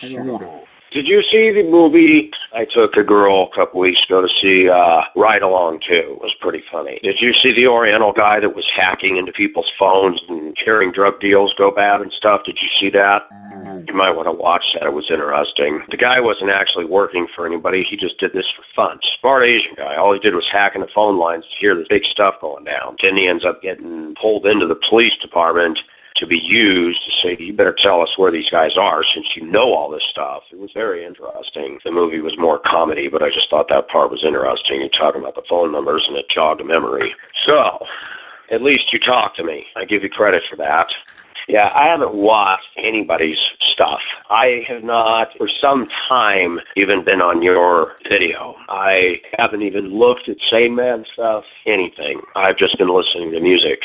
Sort of. Did you see the movie? I took a girl a couple weeks ago to see Ride Along 2. It was pretty funny. Did you see the Oriental guy that was hacking into people's phones and hearing drug deals go bad and stuff? Did you see that? No. You might want to watch that. It was interesting. The guy wasn't actually working for anybody. He just did this for fun. Smart Asian guy. All he did was hack into phone lines to hear this big stuff going down. Then he ends up getting pulled into the police department to be used to say, you better tell us where these guys are since you know all this stuff. It was very interesting. The movie was more comedy, but I just thought that part was interesting. You're talking about the phone numbers, and it jogged a memory. So, at least you talked to me. I give you credit for that. Yeah, I haven't watched anybody's stuff. I have not, for some time, even been on your video. I haven't even looked at Sane Man stuff, anything. I've just been listening to music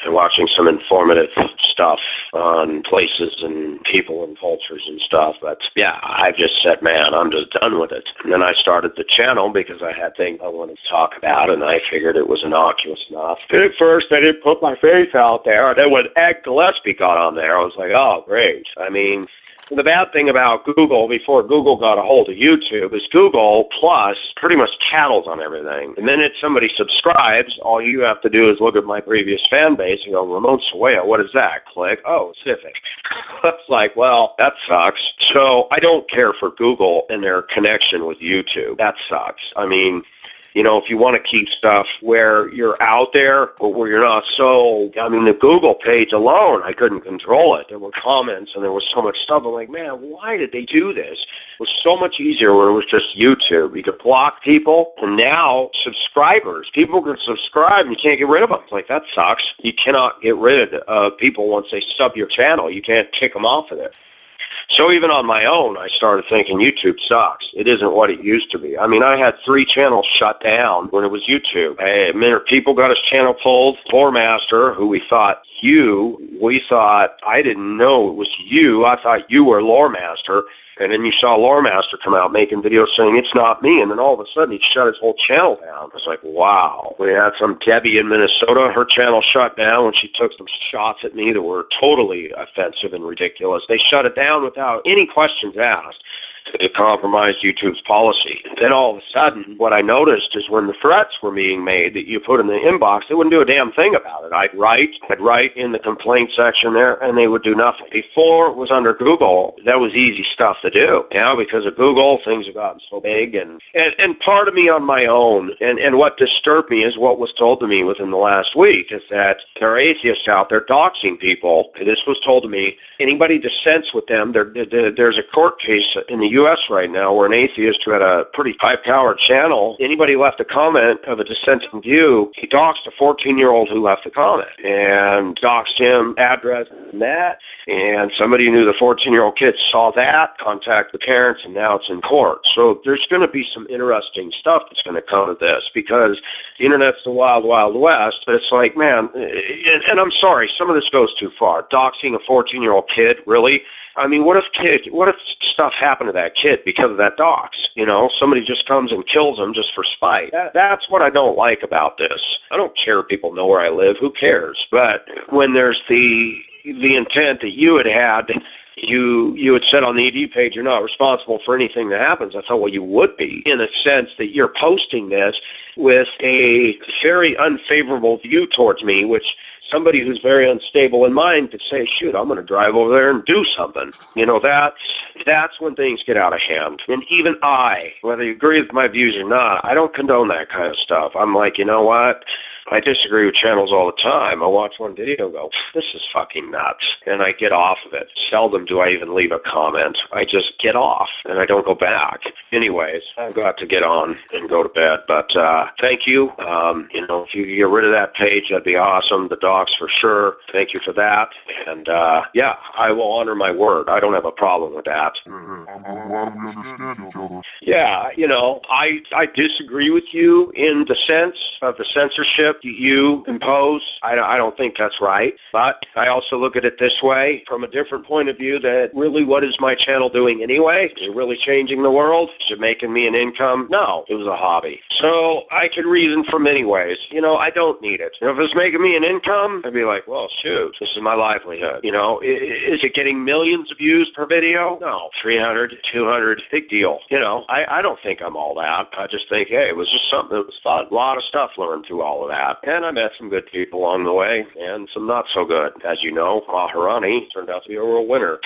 and watching some informative stuff on places and people and cultures and stuff. But, yeah, I've just said, man, I'm just done with it. And then I started the channel because I had things I wanted to talk about, and I figured it was innocuous enough. At first, I didn't put my face out there. And then when Ed Gillespie got on there, I was like, oh, great. I mean, the bad thing about Google, before Google got a hold of YouTube, is Google Plus pretty much tattles on everything. The minute somebody subscribes, all you have to do is look at my previous fan base and go, Ramon Sawaya, what is that? Click, oh, Pacific. It's like, well, that sucks. So I don't care for Google and their connection with YouTube. That sucks. I mean, if you want to keep stuff where you're out there, but where you're not the Google page alone, I couldn't control it. There were comments and there was so much stuff. I'm like, man, why did they do this? It was so much easier when it was just YouTube. You could block people, and now subscribers. People can subscribe and you can't get rid of them. It's like, that sucks. You cannot get rid of people once they sub your channel. You can't kick them off of it. So even on my own, I started thinking YouTube sucks. It isn't what it used to be. I mean, I had 3 channels shut down when it was YouTube. Hey, people got his channel pulled. Loremaster, who we thought, I didn't know it was you. I thought you were Loremaster. And then you saw Loremaster come out making videos saying, it's not me. And then all of a sudden, he shut his whole channel down. I was like, wow. We had some Debbie in Minnesota. Her channel shut down when she took some shots at me that were totally offensive and ridiculous. They shut it down without any questions asked. It compromised YouTube's policy. Then all of a sudden, what I noticed is when the threats were being made that you put in the inbox, they wouldn't do a damn thing about it. I'd write in the complaint section there, and they would do nothing. Before it was under Google, that was easy stuff to do. Now, because of Google, things have gotten so big. And part of me on my own, and what disturbed me is what was told to me within the last week, is that there are atheists out there doxing people. This was told to me. Anybody dissents with them, there's a court case in the U.S. right now where an atheist who had a pretty high-powered channel, anybody left a comment of a dissenting view, he doxed a 14-year-old who left the comment and doxed him, address and that, and somebody who knew the 14-year-old kid saw that, contacted the parents, and now it's in court. So there's going to be some interesting stuff that's going to come of this because the Internet's the wild, wild west, but it's like, man, and I'm sorry, some of this goes too far. Doxing a 14-year-old kid, really? I mean, what if stuff happened to that kid because of that dox? Somebody just comes and kills him just for spite. That's what I don't like about this. I don't care if people know where I live. Who cares? But when there's the intent that you had, you had said on the ED page, you're not responsible for anything that happens. I thought, well, you would be in a sense that you're posting this with a very unfavorable view towards me, which somebody who's very unstable in mind could say, shoot, I'm going to drive over there and do something. You know, that's when things get out of hand. And even I, whether you agree with my views or not, I don't condone that kind of stuff. I'm like, you know what? I disagree with channels all the time. I watch one video and go, this is fucking nuts, and I get off of it. Seldom do I even leave a comment. I just get off, and I don't go back. Anyways, I've got to get on and go to bed, but thank you. You know, if you could get rid of that page, that'd be awesome. The docs for sure. Thank you for that. And, yeah, I will honor my word. I don't have a problem with that. I'm glad we understand each other. Yeah, you know, I disagree with you in the sense of the censorship you impose. I don't think that's right. But I also look at it this way, from a different point of view, that really what is my channel doing anyway? Is it really changing the world? Is it making me an income? No, it was a hobby. So I could reason for many ways. You know, I don't need it. If it's making me an income, I'd be like, well, shoot, this is my livelihood. You know, is it getting millions of views per video? No, 300, 200, big deal. You know, I don't think I'm all that. I just think, hey, it was just something that was fun. A lot of stuff learned through all of that. And I met some good people along the way, and some not so good. As you know, Maharani turned out to be a real winner.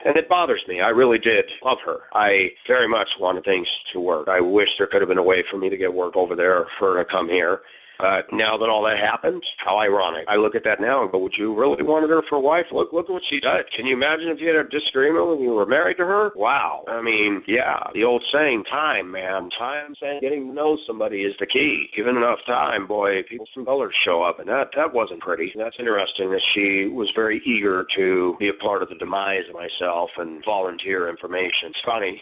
And it bothers me. I really did love her. I very much wanted things to work. I wish there could have been a way for me to get work over there, for her to come here. Now that all that happened, how ironic. I look at that now and go, would you really wanted her for a wife? Look at what she did. Can you imagine if you had a disagreement when you were married to her? Wow. I mean, yeah, the old saying, time, man. Time, saying getting to know somebody is the key. Given enough time, boy, people from colors show up, and that wasn't pretty. And that's interesting that she was very eager to be a part of the demise of myself and volunteer information. It's funny.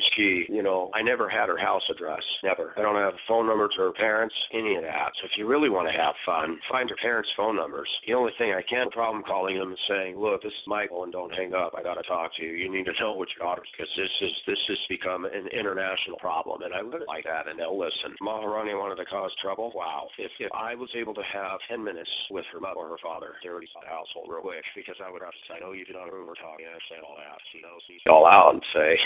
She, you know, I never had her house address. Never. I don't have a phone number to her parents, any of that. So if you really want to have fun, find your parents' phone numbers. The only thing I can't have a problem calling them and saying, look, this is Michael, and don't hang up. I got to talk to you. You need to know what your daughter's, because this has become an international problem, and I would like that, and they'll listen. Maharani wanted to cause trouble? Wow. If I was able to have 10 minutes with her mother or her father, they already saw the household real quick, because I would have to say, I know you did not remember talking, I say all that. She knows me all out and say,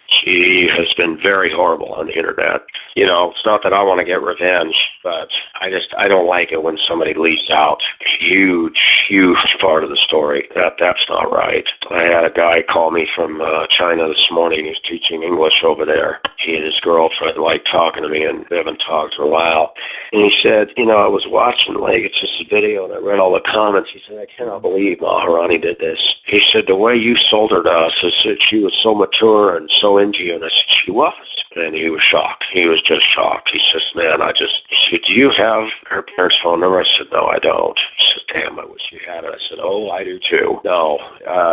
she has been very horrible on the internet. You know, it's not that I want to get revenge, but I don't like it when somebody leaks out a huge part of the story. That's not right. I had a guy call me from China this morning. He's teaching English over there. He and his girlfriend like talking to me, and they haven't talked for a while. And he said, you know, I was watching Legatus' video, and I read all the comments. He said, I cannot believe Maharani did this. He said, the way you sold her to us is that she was so mature and so into you. And I said, she was. And he was shocked. He was just shocked. He says, man, he said, do you have her parents' phone number? I said, no, I don't. He said, damn, I wish you had it. I said, oh, I do too. No,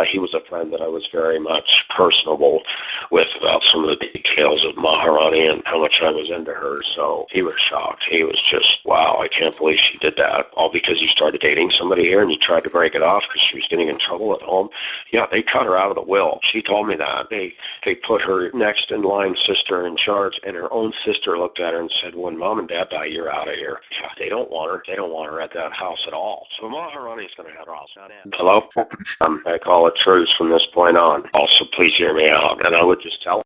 he was a friend that I was very much personable with about some of the details of Maharani and how much I was into her. So he was shocked. He was just, wow, I can't believe she did that. All because you started dating somebody here and you tried to break it off because she was getting in trouble at home. Yeah, they cut her out of the will. She told me that. They put her next in line sister in charge, and her own sister looked at her and said, when mom and dad die, you're out of here. Yeah, they don't want her. They don't want her at that house at all. So Maharani is going to have her house. Hello? I call it truce from this point on. Also, please hear me out. And I would just tell